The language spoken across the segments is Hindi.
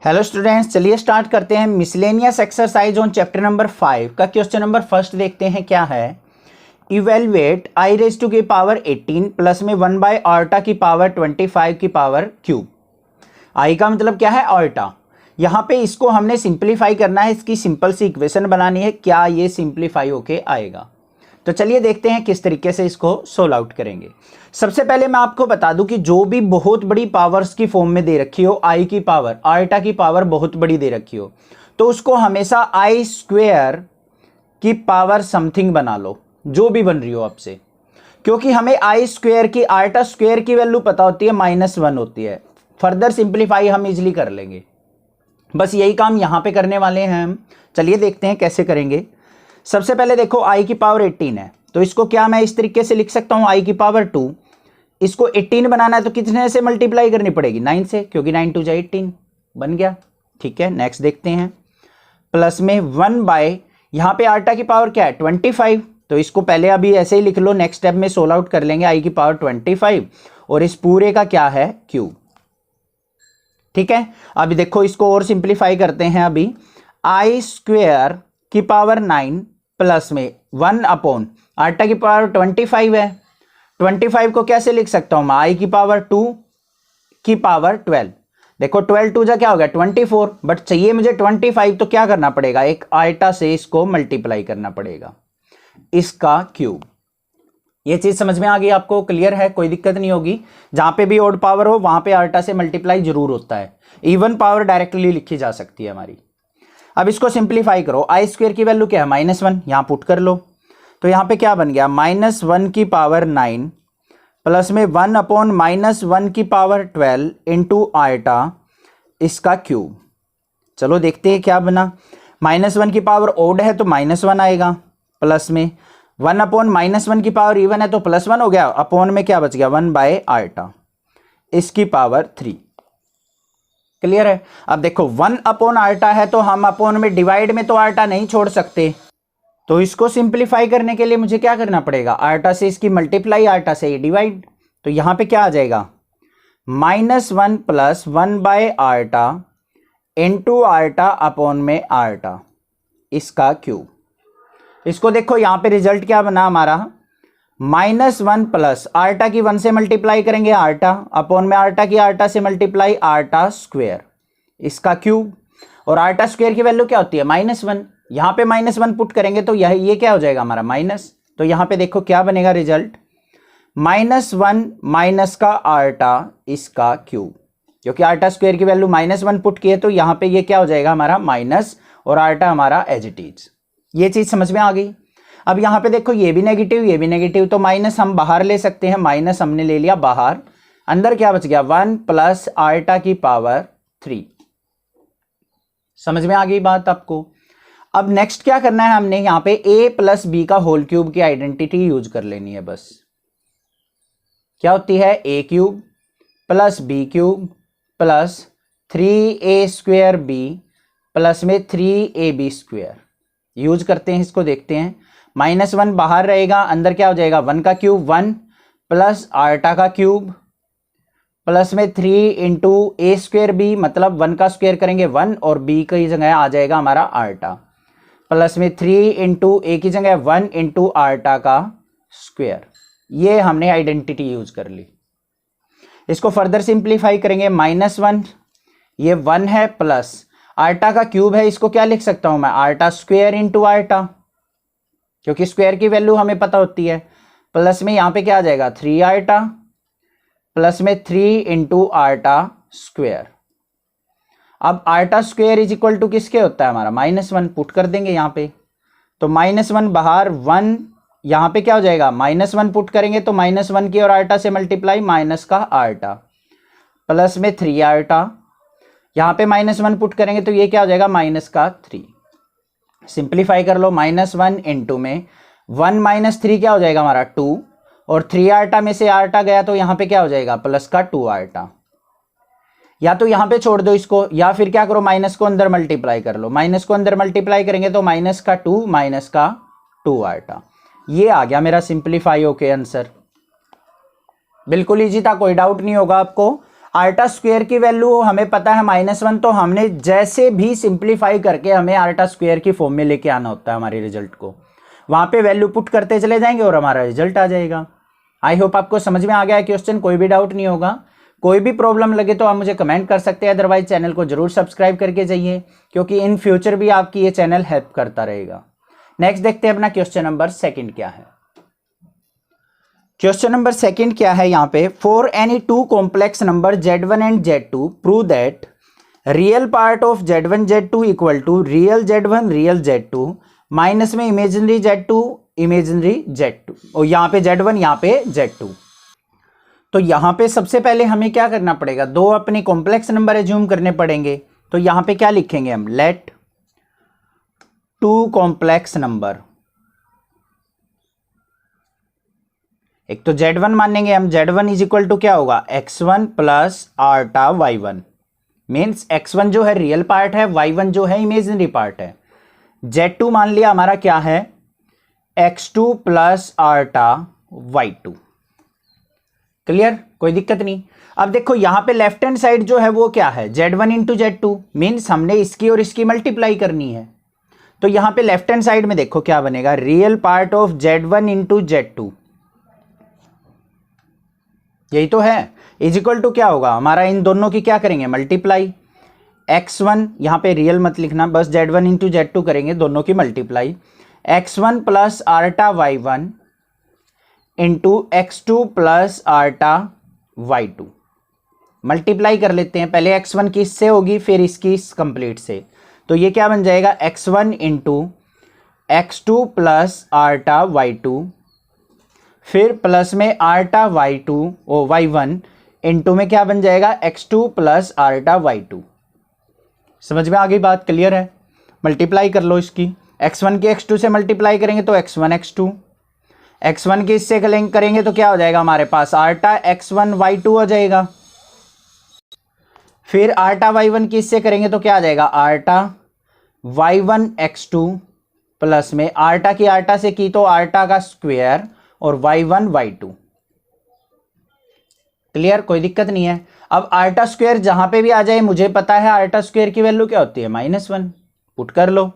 हेलो स्टूडेंट्स, चलिए स्टार्ट करते हैं miscellaneous exercise on chapter number 5 का क्वेश्चन नंबर फर्स्ट देखते हैं क्या है। इवेलुएट आई रेज टू की पावर 18 प्लस में 1 बाय आर्टा की पावर 25 की पावर क्यूब। आई का मतलब क्या है? आर्टा। यहाँ पे इसको हमने सिंप्लीफाई करना है, इसकी सिंपल सी इक्वेशन बनानी है। क्या ये सिंप्लीफाई होके आएगा? तो चलिए देखते हैं किस तरीके से इसको सोल्व आउट करेंगे। सबसे पहले मैं आपको बता दूं कि जो भी बहुत बड़ी पावर्स की फॉर्म में दे रखी हो, आई की पावर, आर्टा की पावर बहुत बड़ी दे रखी हो, तो उसको हमेशा आई स्क्वेयर की पावर समथिंग बना लो, जो भी बन रही हो आपसे। क्योंकि हमें आई स्क्वेयर की, आर्टा स्क्वेयर की वैल्यू पता होती है, -1 होती है। फर्दर सिंप्लीफाई हम इजिली कर लेंगे। बस यही काम यहां पे करने वाले हैं हम। चलिए देखते हैं कैसे करेंगे। सबसे पहले देखो, आई की पावर 18 है, तो इसको क्या मैं इस तरीके से लिख सकता हूं, आई की पावर 2। इसको 18 बनाना है तो कितने से मल्टीप्लाई करनी पड़ेगी? 9 से, क्योंकि 9 2 जा 18 बन गया। ठीक है, नेक्स्ट देखते हैं। प्लस में 1 बाय, यहां पे आर्टा की पावर क्या है? 25। तो इसको पहले अभी ऐसे ही लिख लो, नेक्स्ट स्टेप में सोल्व आउट कर लेंगे। आई की पावर 25 और इस पूरे का क्या है? क्यूब। ठीक है, अभी देखो इसको और सिंप्लीफाई करते हैं। अभी आई स्क्वेयर की पावर 9 प्लस में 1 अपॉन आर्टा की पावर 25 है। 25 को कैसे लिख सकता हूं मैं? आई की पावर 2 की पावर 12। देखो 12 2 जा क्या हो गया? 24। बट चाहिए मुझे 25, तो क्या करना पड़ेगा? एक आर्टा से इसको मल्टीप्लाई करना पड़ेगा, इसका क्यूब। ये चीज समझ में आ गई आपको? क्लियर है? कोई दिक्कत नहीं होगी। जहां पे भी ऑड पावर हो वहां पे आर्टा से मल्टीप्लाई जरूर होता है। इवन पावर डायरेक्टली लिखी जा सकती है हमारी। अब इसको सिंप्लीफाई करो। आई स्क्वेयर की वैल्यू क्या है? -1। यहां पुट कर लो, तो यहां पे क्या बन गया? -1 की पावर 9 प्लस में 1 अपॉन -1 की पावर 12 इंटू आर्टा, इसका क्यूब। चलो देखते हैं क्या बना। -1 की पावर ओड है तो -1 आएगा, प्लस में 1 अपॉन -1 की पावर इवन है तो +1 हो गया, अपॉन में क्या बच गया? 1 बाय आर्टा, इसकी पावर 3। क्लियर है? अब देखो 1 अपॉन आर्टा है तो हम अपॉन में, डिवाइड में तो आर्टा नहीं छोड़ सकते, तो इसको सिंप्लीफाई करने के लिए मुझे क्या करना पड़ेगा? आर्टा से इसकी मल्टीप्लाई, आर्टा से ये डिवाइड। तो यहां पे क्या आ जाएगा? -1 प्लस 1 बाय आर्टा इंटू आर्टा अपॉन में आर्टा, इसका क्यूब। इसको देखो यहां पे रिजल्ट क्या बना हमारा? -1 प्लस आर्टा की 1 से मल्टीप्लाई करेंगे आर्टा, अपॉन में आर्टा की आर्टा से मल्टीप्लाई आर्टा स्क्वेयर, इसका क्यूब। और आर्टा स्क्वेयर की वैल्यू क्या होती है? -1। यहां पे -1 पुट करेंगे तो ये क्या हो जाएगा हमारा? माइनस। तो यहां पे देखो क्या बनेगा रिजल्ट? -1 माइनस का आर्टा, इसका क्यूब। क्योंकि आर्टा स्क्वेयर की वैल्यू -1 पुट की है तो यहां पे ये क्या हो जाएगा हमारा? माइनस, और आर्टा हमारा एज इट इज। ये चीज समझ में आ गई? अब यहां पे देखो ये भी नेगेटिव, ये भी नेगेटिव, तो माइनस हम बाहर ले सकते हैं। माइनस हमने ले लिया बाहर, अंदर क्या बच गया? 1 प्लस आर्टा की पावर 3। समझ में आ गई बात आपको? अब नेक्स्ट क्या करना है हमने? यहां पे a प्लस बी का होल क्यूब की आइडेंटिटी यूज कर लेनी है। बस क्या होती है? a cube plus b cube plus 3a square b plus में 3ab स्क्वेयर यूज करते हैं। इसको देखते हैं। -1 बाहर रहेगा, अंदर क्या हो जाएगा? 1 का क्यूब 1 प्लस आर्टा का क्यूब प्लस में 3 इंटू ए स्क्वेयर बी, मतलब 1 का स्क्वेयर करेंगे 1 और b की जगह आ जाएगा हमारा आर्टा, प्लस में 3 इंटू ए की जगह 1 इंटू आर्टा का स्क्वेयर। ये हमने आइडेंटिटी यूज कर ली। इसको फर्दर सिंप्लीफाई करेंगे। -1, ये 1 है, प्लस आर्टा का क्यूब है, इसको क्या लिख सकता हूं मैं? आर्टा स्क्वेयर इंटू आर्टा, क्योंकि स्क्वायर की वैल्यू हमें पता होती है। प्लस में यहां पे क्या आ जाएगा? 3 आर्टा प्लस में 3 इंटू आर्टा स्क्वेयर। अब iota square is equal to किसके होता है हमारा? -1 पुट कर देंगे यहां पे, तो -1 बाहर, 1 यहां पे क्या हो जाएगा? -1 पुट करेंगे तो -1 की और आर्टा से मल्टीप्लाई, माइनस का आर्टा प्लस में 3 आर्टा, यहां पे -1 पुट करेंगे तो ये क्या हो जाएगा? माइनस का 3। सिंप्लीफाई कर लो। -1 इंटू में 1 माइनस 3 क्या हो जाएगा हमारा? 2, और 3 आर्टा में से आर्टा गया तो यहां पे क्या हो जाएगा? प्लस का 2 आर्टा। या तो यहां पे छोड़ दो इसको, या फिर क्या करो? माइनस को अंदर मल्टीप्लाई कर लो। माइनस को अंदर मल्टीप्लाई करेंगे तो माइनस का 2 माइनस का 2 आर्टा। ये आ गया मेरा सिंप्लीफाई होके आंसर। बिल्कुल इजी था, कोई डाउट नहीं होगा आपको। आर्टा स्क्वायर की वैल्यू हमें पता है -1, तो हमने जैसे भी सिंप्लीफाई करके हमें आर्टा स्क्वायर की फॉर्म में लेके आना होता है हमारे रिजल्ट को, वहां पे वैल्यू पुट करते चले जाएंगे और हमारा रिजल्ट आ जाएगा। आई होप आपको समझ में आ गया है क्वेश्चन, कोई भी डाउट नहीं होगा। कोई भी प्रॉब्लम लगे तो आप मुझे कमेंट कर सकते हैं, अदरवाइज चैनल को जरूर सब्सक्राइब करके जाइए, क्योंकि इन फ्यूचर भी आपकी ये चैनल हेल्प करता रहेगा। नेक्स्ट देखते हैं अपना क्वेश्चन नंबर 2 क्या है। क्वेश्चन नंबर 2 क्या है यहाँ पे, for any two complex number Z1 and Z2 prove that real part of Z1 Z2 equal to real Z1 real Z2 minus में इमेजिनरी Z2 इमेजिनरी Z2, और यहाँ पे Z1 यहाँ पे Z2। तो यहाँ पे सबसे पहले हमें क्या करना पड़ेगा, दो अपने कॉम्प्लेक्स नंबर एज्यूम करने पड़ेंगे। तो यहाँ पे क्या लिखेंगे हम, लेट टू कॉम्प्लेक्स नंबर, एक तो Z1 मानेंगे हम, Z1 इज इक्वल टू क्या होगा, X1 plus iota Y1, means X1 जो है रियल पार्ट है, Y1 जो है इमेजिनरी पार्ट है। Z2 मान लिया हमारा क्या है, X2 plus iota Y2। Clear, कोई दिक्कत नहीं। अब देखो यहां पे लेफ्ट हैंड साइड जो है वो क्या है, Z1 इंटू Z2, मीन्स हमने इसकी और इसकी मल्टीप्लाई करनी है। तो यहां पे लेफ्ट हैंड साइड में देखो क्या बनेगा, real part of Z1 into Z2, यही तो है, इज इक्वल टू क्या होगा हमारा, इन दोनों की क्या करेंगे, मल्टीप्लाई। X1 यहां पे रियल मत लिखना, बस Z1 इंटू Z2 करेंगे, दोनों की multiply. X1 plus iota Y1 into X2 plus iota Y2, multiply कर लेते हैं। पहले X1 की इससे होगी, फिर इसकी इस कंप्लीट से, तो ये क्या बन जाएगा, X1 into X2 plus iota Y2, फिर प्लस में आर्टा Y2 और Y1 इंटू में क्या बन जाएगा, X2 प्लस आर्टा Y2। समझ में आ गई बात, क्लियर है। मल्टीप्लाई कर लो इसकी, X1 की X2 से मल्टीप्लाई करेंगे तो X1 X2, X1 की इससे करेंगे तो क्या हो जाएगा हमारे पास, आर्टा X1 Y2 हो जाएगा। फिर आर्टा Y1 की इससे करेंगे तो क्या आ जाएगा, आर्टा Y1 X2 प्लस में आर्टा की आर्टा से की तो आर्टा का स्क्वायर और Y1 Y2। क्लियर, कोई दिक्कत नहीं है। अब आर्टा स्क्वायर जहां पे भी आ जाए, मुझे पता है आर्टा स्क्वायर की वैल्यू क्या होती है, -1, पुट कर लो।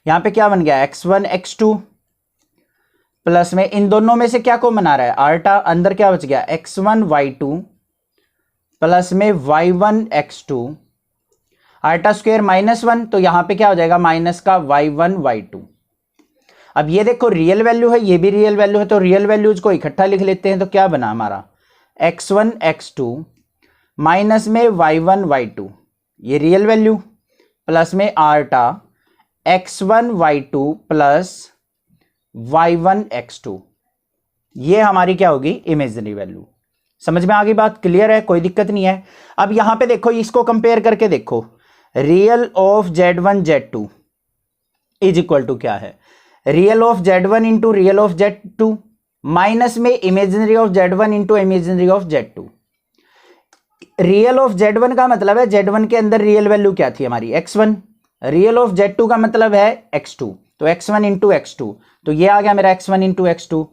यहां पे क्या बन गया, X1 X2 प्लस में इन दोनों में से क्या कॉमन आ रहा है, आर्टा, अंदर क्या बच गया, X1 Y2 प्लस में Y1 X2, आर्टा स्क्वायर -1, तो यहां पे क्या हो जाएगा, माइनस का Y1 Y2। अब ये देखो रियल वैल्यू है, ये भी रियल वैल्यू है, तो रियल वैल्यूज को इकट्ठा लिख लेते हैं। तो क्या बना हमारा, X1 X2 माइनस में Y1 Y2, ये रियल वैल्यू, प्लस में आर्टा X1 Y2 plus Y1 X2, ये हमारी क्या होगी, इमेजिनरी वैल्यू। समझ में आ गई बात, क्लियर है, कोई दिक्कत नहीं है। अब यहां पे देखो, इसको कंपेयर करके देखो, real of Z1 Z2 is equal to क्या है, real of Z1 into real of Z2 minus में imaginary of Z1 into imaginary of Z2। Real of Z1 का मतलब है Z1 के अंदर रियल वैल्यू क्या थी हमारी, X1, रियल ऑफ Z2 का मतलब है X2, तो X1 इंटू X2, तो ये आ गया मेरा X1 इंटू X2।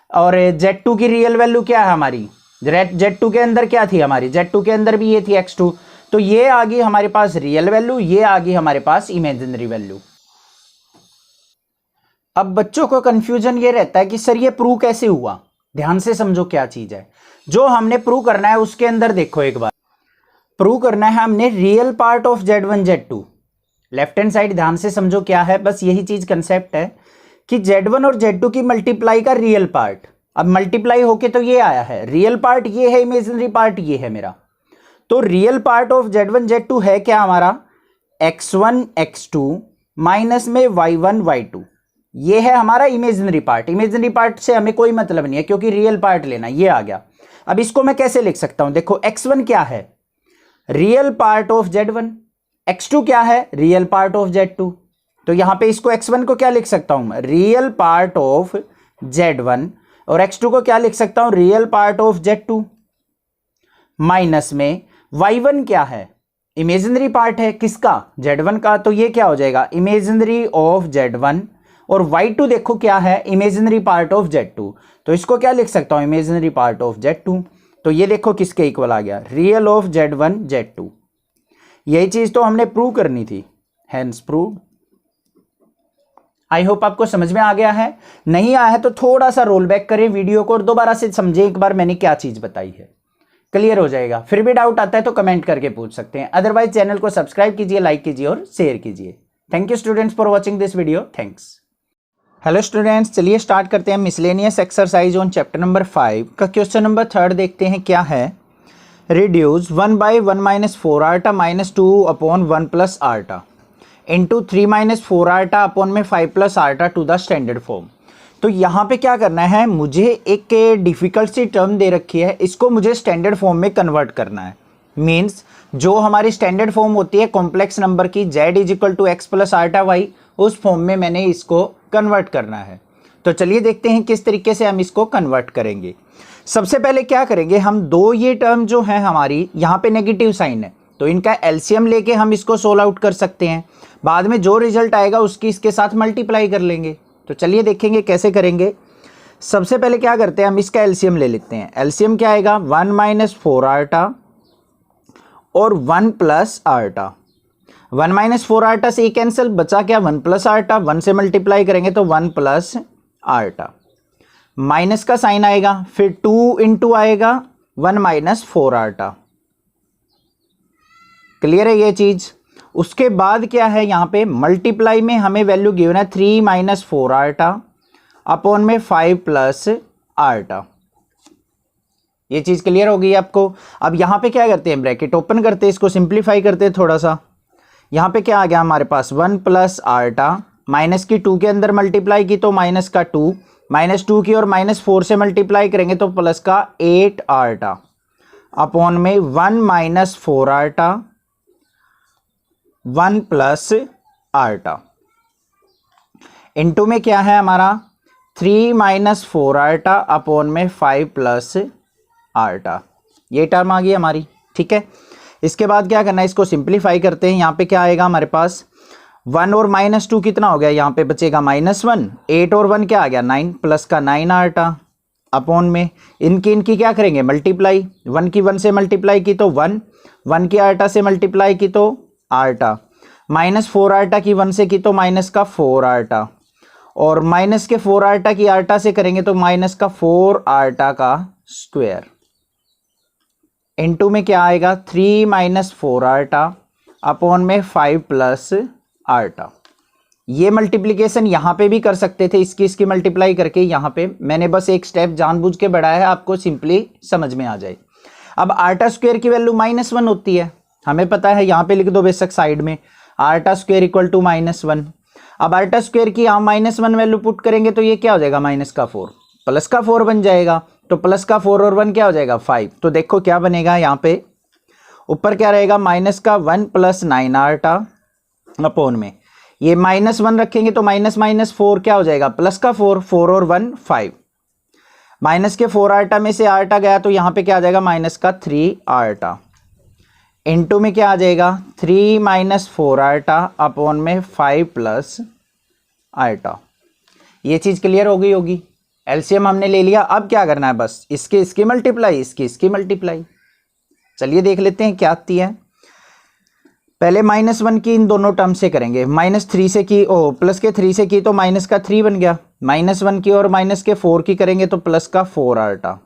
और Z2 की रियल वैल्यू क्या है हमारी, Z2 के अंदर क्या थी हमारी, Z2 के अंदर भी ये थी X2, तो ये आ गई हमारे पास रियल वैल्यू, ये आ गई हमारे पास इमेजिनरी वैल्यू। अब बच्चों को कंफ्यूजन ये रहता है कि सर ये प्रूव कैसे हुआ, ध्यान से समझो क्या चीज है। जो हमने प्रूव करना है उसके अंदर देखो, एक बार प्रूव करना है हमने real part of Z1 Z2, left hand side ध्यान से समझो क्या है, बस यही चीज कंसेप्ट है कि Z1 और Z2 की मल्टीप्लाई का रियल पार्ट, अब मल्टीप्लाई होके तो ये आया है, रियल पार्ट ये है, इमेजिनरी पार्ट ये है मेरा। तो real part of Z1 Z2 है क्या हमारा, X1 X2 माइनस में Y1 Y2, ये है हमारा इमेजिनरी पार्ट। इमेजिनरी पार्ट से हमें कोई मतलब नहीं है क्योंकि रियल पार्ट लेना, ये आ गया। अब इसको मैं कैसे लिख सकता हूं, देखो X1 क्या है, real part of Z1, X2 क्या है, रियल पार्ट ऑफ Z2, तो यहां पे इसको X1 को क्या लिख सकता हूं, रियल पार्ट ऑफ Z1, और X2 को क्या लिख सकता हूं, real part of Z2, minus में Y1 क्या है, इमेजिनरी पार्ट है, किसका, Z1 का, तो ये क्या हो जाएगा, इमेजिनरी ऑफ Z1, और Y2 देखो क्या है, इमेजिनरी पार्ट ऑफ Z2, तो इसको क्या लिख सकता हूं, इमेजिनरी पार्ट ऑफ Z2। तो ये देखो किसके इक्वल आ गया, रियल ऑफ Z1 Z2। यही चीज तो हमने प्रूव करनी थी, हेंस प्रूव। आई होप आपको समझ में आ गया है। नहीं आया है तो थोड़ा सा रोल बैक करें वीडियो को और दोबारा से समझें एक बार मैंने क्या चीज बताई है, क्लियर हो जाएगा। फिर भी डाउट आता है तो कमेंट करके पूछ सकते हैं, अदरवाइज चैनल को सब्सक्राइब कीजिए, लाइक कीजिए और शेयर कीजिए। Thank you students for watching this video, thanks. Hello students, चलिए स्टार्ट करते हैं miscellaneous exercise on chapter number 5 का क्वेश्चन नंबर 3 देखते हैं क्या है। रिड्यूस 1/1 - 4 आर्टा -2 अपॉन 1 + आर्टा इंटू 3 - 4 आर्टा अपॉन में 5 + आर्टा टू द स्टैंडर्ड फॉर्म। तो यहाँ पे क्या करना है, मुझे एक डिफिकल्ट सी टर्म दे रखी है, इसको मुझे स्टैंडर्ड फॉर्म में कन्वर्ट करना है। मीन्स जो हमारी स्टैंडर्ड फॉर्म होती है कॉम्प्लेक्स नंबर की, z = x + आर्टा y, उस फॉर्म में मैंने इसको कन्वर्ट करना है। तो चलिए देखते हैं किस तरीके से हम इसको कन्वर्ट करेंगे। सबसे पहले क्या करेंगे, हम दो ये टर्म जो है हमारी यहाँ पे नेगेटिव साइन है, तो इनका एलसीएम लेके हम इसको सोल्व आउट कर सकते हैं। बाद में जो रिजल्ट आएगा उसकी इसके साथ मल्टीप्लाई कर लेंगे। तो चलिए देखेंगे कैसे करेंगे। सबसे पहले क्या करते हैं, हम इसका एलसीएम ले लेते हैं। एलसीएम क्या आएगा, 1 - 4 आर्टा और 1 + आर्टा। 1 - 4 आर्टा से कैंसिल, बचा क्या 1 + आर्टा। 1 से मल्टीप्लाई करेंगे तो 1 + आर्टा, माइनस का साइन आएगा, फिर 2 इंटू आएगा 1 - 4 आर्टा। क्लियर है ये चीज। उसके बाद क्या है, यहां पे मल्टीप्लाई में हमें वैल्यू गिवन है 3 - 4 आर्टा अपॉन में 5 + आर्टा। ये चीज क्लियर हो गई आपको। अब यहां पे क्या करते हैं, ब्रैकेट ओपन करते हैं, इसको सिंप्लीफाई करते हैं थोड़ा सा। यहां पे क्या आ गया हमारे पास, 1 + आर्टा, माइनस की 2 के अंदर मल्टीप्लाई की तो माइनस का 2, -2 की और -4 से मल्टीप्लाई करेंगे तो प्लस का 8 आर्टा अपॉन में 1 - 4 आर्टा 1 + आर्टा। इनटू में क्या है हमारा 3 - 4 आर्टा अपॉन में 5 + आर्टा। ये टर्म आ गई हमारी, ठीक है। इसके बाद क्या करना है, इसको सिंप्लीफाई करते हैं। यहाँ पे क्या आएगा हमारे पास, 1 और -2 कितना हो गया, यहाँ पे बचेगा -1, 8 और 1 क्या आ गया 9, प्लस का 9 आर्टा अपॉन में इनकी क्या करेंगे मल्टीप्लाई। 1 की 1 से मल्टीप्लाई की तो 1, 1 की आर्टा से मल्टीप्लाई की तो आर्टा, -4 आर्टा की 1 से की तो माइनस का 4 आर्टा, और माइनस के 4 आर्टा की आर्टा से करेंगे तो माइनस का 4 आर्टा का स्क्वायर। इनटू में क्या आएगा 3 - 4 आर्टा अपॉन में 5 + आर्टा। ये मल्टीप्लिकेशन यहाँ पे भी कर सकते थे, इसकी मल्टीप्लाई करके। यहाँ पे मैंने बस एक स्टेप जानबूझ के बढ़ाया है, आपको सिंपली समझ में आ जाए। अब आर्टा स्क्वायर की वैल्यू -1 होती है, हमें पता है। यहाँ पे लिख दो बेशक साइड में, आर्टा स्क्वायर = -1। अब आर्टा स्क्वायर की हम -1 वैल्यू पुट करेंगे तो ये क्या हो जाएगा, -4 प्लस का 4 बन जाएगा। तो प्लस का 4 और 1 क्या हो जाएगा 5। तो देखो क्या बनेगा, यहाँ पे ऊपर क्या रहेगा, -1 + 9 आर्टा अपॉन में ये -1 रखेंगे तो -4 क्या हो जाएगा, प्लस का 4, 4 और 1 5, माइनस के 4 आर्टा में से आर्टा गया तो यहाँ पे क्या आ जाएगा -3 आर्टा। इनटू में क्या आ जाएगा 3 - 4 आर्टा अपॉन में 5 + आर्टा। ये चीज क्लियर हो गई होगी। एलसीएम हमने ले लिया, अब क्या करना है, बस इसकी मल्टीप्लाई, इसकी मल्टीप्लाई। चलिए देख लेते हैं क्या आती है। पहले -1 की इन दोनों टर्म से करेंगे, -3 से की, प्लस के 3 से की तो माइनस का 3 बन गया। -1 की और माइनस के 4 की करेंगे तो प्लस का 4 आर्टा।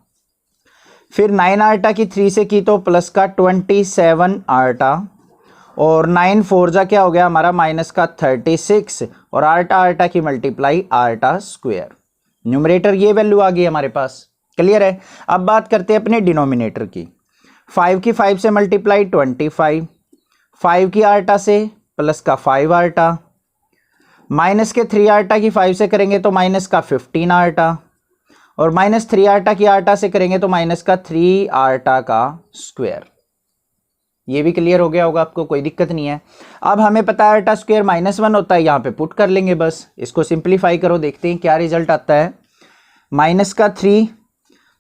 फिर 9 आर्टा की 3 से की तो प्लस का 27 आर्टा, और 9 4 जा क्या हो गया हमारा माइनस का 36, और आर्टा की मल्टीप्लाई आर्टा स्क्वायर। न्यूमरेटर ये वैल्यू आ गई हमारे पास, क्लियर है। अब बात करते हैं अपने डिनोमिनेटर की। 5 की 5 से मल्टीप्लाई 25, 5 की आर्टा से प्लस का 5 आर्टा, माइनस के 3 आर्टा की 5 से करेंगे तो माइनस का 15 आर्टा, और -3 आर्टा की आर्टा से करेंगे तो माइनस का 3 आर्टा का स्क्वायर। ये भी क्लियर हो गया होगा आपको, कोई दिक्कत नहीं है। अब हमें पता है आर्टा स्क्वायर -1 होता है, यहाँ पे पुट कर लेंगे बस। इसको सिंप्लीफाई करो, देखते हैं क्या रिजल्ट आता है। माइनस का 3,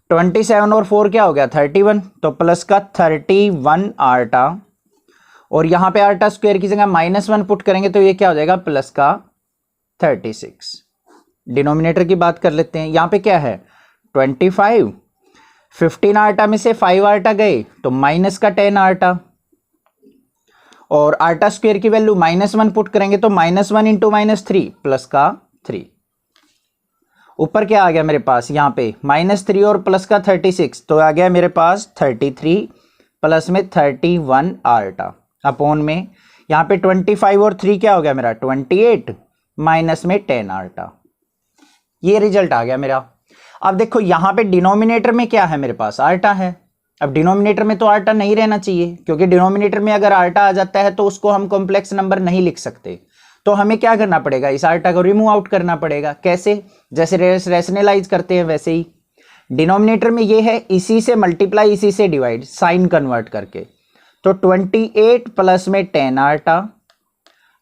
27 और 4 क्या हो गया 31, तो प्लस का 31 आर्टा, और यहाँ पे आर्टा स्क्वायर की जगह -1 पुट करेंगे तो ये क्या हो जाएगा प्लस का 36। डिनोमिनेटर की बात कर लेते हैं, यहाँ पे क्या है 25, 15 आर्टा में से 5 आर्टा गए तो माइनस का 10 आर्टा, और आर्टा स्क्वायर की वैल्यू -1 पुट करेंगे तो -1 इंटू -3 प्लस का 3। ऊपर क्या आ गया मेरे पास, यहाँ पे -3 और प्लस का 36, तो आ गया मेरे पास 33 प्लस में 31 आर्टा अपॉन में यहाँ पे 25 और 3 क्या हो गया मेरा 28 माइनस में 10 आर्टा। ये रिजल्ट आ गया मेरा। अब देखो यहाँ पे डिनोमिनेटर में क्या है मेरे पास, आर्टा है। अब डिनोमिनेटर में तो आर्टा नहीं रहना चाहिए, क्योंकि डिनोमिनेटर में अगर आर्टा आ जाता है तो उसको हम कॉम्प्लेक्स नंबर नहीं लिख सकते। तो हमें क्या करना पड़ेगा, इस आर्टा को रिमूव आउट करना पड़ेगा। कैसे, जैसे रैशनलाइज करते हैं वैसे ही। डिनोमिनेटर में ये है, इसी से मल्टीप्लाई इसी से डिवाइड, साइन कन्वर्ट करके। तो 28 प्लस में 10 आर्टा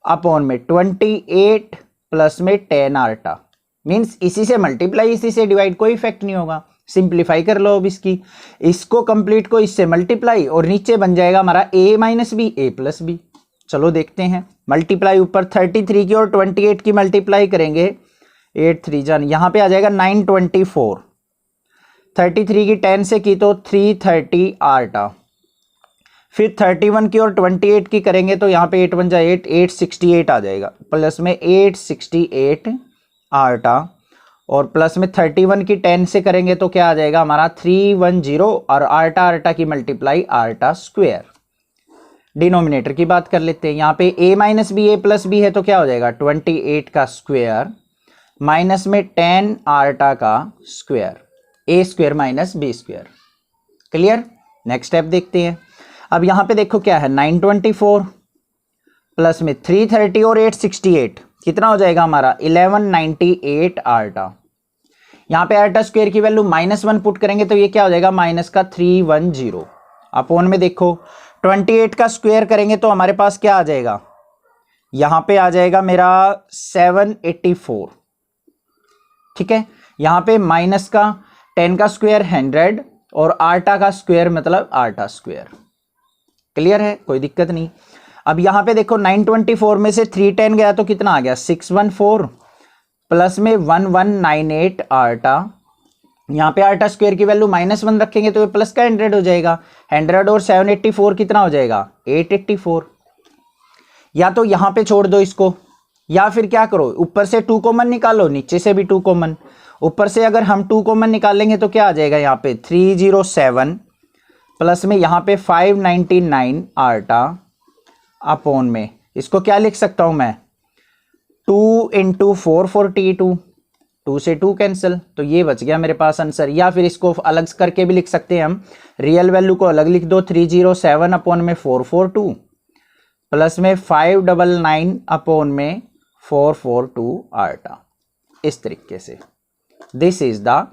अपॉन में 28 प्लस में 10 आर्टा, मीन्स इसी से मल्टीप्लाई इसी से डिवाइड, कोई इफेक्ट नहीं होगा। सिंप्लीफाई कर लो अब इसको कंप्लीट को इससे मल्टीप्लाई, और नीचे बन जाएगा हमारा a minus B a plus B. चलो देखते हैं, मल्टीप्लाई ऊपर 33 की और 28 की मल्टीप्लाई करेंगे, 8 3 जान, यहाँ पे आ जाएगा 924। 33 की 10 से की तो 330 आर्टा, फिर 31 की और 28 की करेंगे तो यहाँ पे 8 1 जा 8, 868 आ जाएगा, प्लस में 868 आर्टा, और प्लस में 31 की 10 से करेंगे तो क्या आ जाएगा हमारा 310, और आर्टा आर्टा की मल्टीप्लाई आर्टा स्क्वायर। डिनोमिनेटर की बात कर लेते हैं, यहाँ पे a minus B a plus B है तो क्या हो जाएगा 28 का स्क्वायर माइनस में 10 आर्टा का square, a square minus B square. Clear. Next step देखते हैं। अब यहाँ पे देखो क्या है, 924 प्लस में 330 और 868 कितना हो जाएगा हमारा 1198 आर्टा। यहाँ पे आर्टा स्क्वायर की वैल्यू -1 पुट करेंगे तो ये क्या हो जाएगा माइनस का 310 अपॉन में देखो 28 का स्क्वायर करेंगे तो हमारे पास क्या आ जाएगा, यहाँ पे आ जाएगा मेरा 784। ठीक है, यहाँ पे माइनस का 10 का स्क्वायर 100 और आर्टा का स्क्वायर मतलब आर्टा स्क्वायर। क्लियर है, कोई दिक्कत नहीं। अब यहाँ पे देखो 924 में से 310 गया तो कितना आ गया 614 प्लस में 1198 आर्टा। यहाँ पे आर्टा स्क्वायर की वैल्यू -1 रखेंगे तो ये प्लस का 100 हो जाएगा, 100 और 784 कितना हो जाएगा 884। या तो यहाँ पे छोड़ दो इसको, या फिर क्या करो ऊपर से 2 कॉमन निकालो, नीचे से भी 2 कॉमन। ऊपर से अगर हम 2 कॉमन निकालेंगे तो क्या आ जाएगा यहाँ पे 307 प्लस में यहाँ पे 599 आर्टा अपॉन में इसको क्या लिख सकता हूं मैं 2 इंटू 442, 2 से 2 कैंसिल, तो ये बच गया मेरे पास आंसर। या फिर इसको अलग करके भी लिख सकते हैं हम, रियल वैल्यू को अलग लिख दो, 307 अपॉन में 442 प्लस में 599 अपॉन में 442 आर्टा। इस तरीके से this is the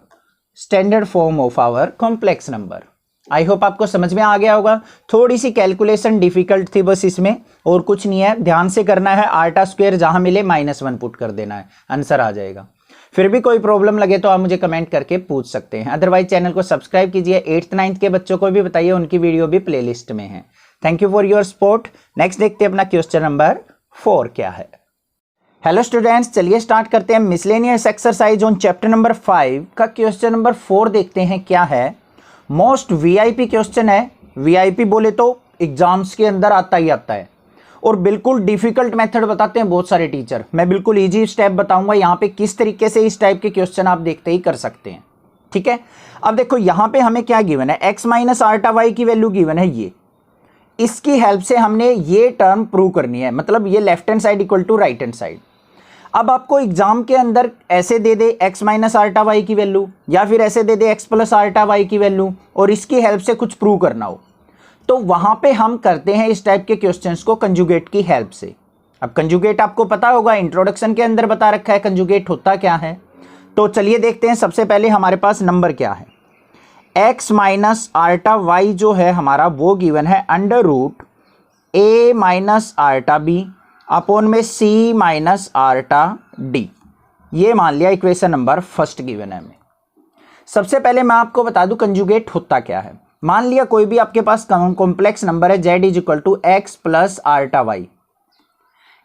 standard form of our complex number. I hope आपको समझ में आ गया होगा। थोड़ी सी कैलकुलेशन डिफिकल्ट थी बस इसमें, और कुछ नहीं है, ध्यान से करना है। आर्टा स्क्वायर जहां मिले -1 पुट कर देना है, आंसर आ जाएगा। फिर भी कोई प्रॉब्लम लगे तो आप मुझे कमेंट करके पूछ सकते हैं। अदरवाइज चैनल को सब्सक्राइब कीजिए। 8th 9th के बच्चों को भी बताइए, उनकी वीडियो भी प्लेलिस्ट में है। Thank you for your support. Next देखते हैं अपना क्वेश्चन नंबर 4 क्या है। हेलो स्टूडेंट्स, चलिए स्टार्ट करते हैं। Miscellaneous exercise on chapter number 5 का क्वेश्चन नंबर 4 देखते हैं क्या है। मोस्ट वीआईपी क्वेश्चन है। वीआईपी बोले तो एग्जाम्स के अंदर आता ही आता है, और बिल्कुल डिफिकल्ट मेथड बताते हैं बहुत सारे टीचर। मैं बिल्कुल इजी स्टेप बताऊंगा यहाँ पे किस तरीके से इस टाइप के क्वेश्चन आप देखते ही कर सकते हैं। ठीक है, अब देखो यहाँ पे हमें क्या गिवन है, x माइनस आर्टा वाई की वैल्यू गिवन है ये। इसकी हेल्प से हमने ये टर्म प्रूव करनी है, मतलब ये left hand side equal to right hand side. अब आपको एग्जाम के अंदर ऐसे दे दे x माइनस आर्टा वाई की वैल्यू, या फिर ऐसे दे दे x प्लस आर्टा वाई की वैल्यू, और इसकी हेल्प से कुछ प्रूव करना हो, तो वहां पे हम करते हैं इस टाइप के क्वेश्चंस को कंजुगेट की हेल्प से। अब कंजुगेट आपको पता होगा, इंट्रोडक्शन के अंदर बता रखा है कंजुगेट होता क्या है। तो चलिए देखते हैं। सबसे पहले हमारे पास नंबर क्या है, x माइनस आर्टा वाई जो है हमारा वो गिवन है √a minus iota B upon में c माइनस आर्टा डी। ये मान लिया इक्वेशन नंबर फर्स्ट गिवन है हमें। सबसे पहले मैं आपको बता दूं कंजुगेट होता क्या है। मान लिया कोई भी आपके पास कॉम्प्लेक्स नंबर है z is equal to X plus iota Y,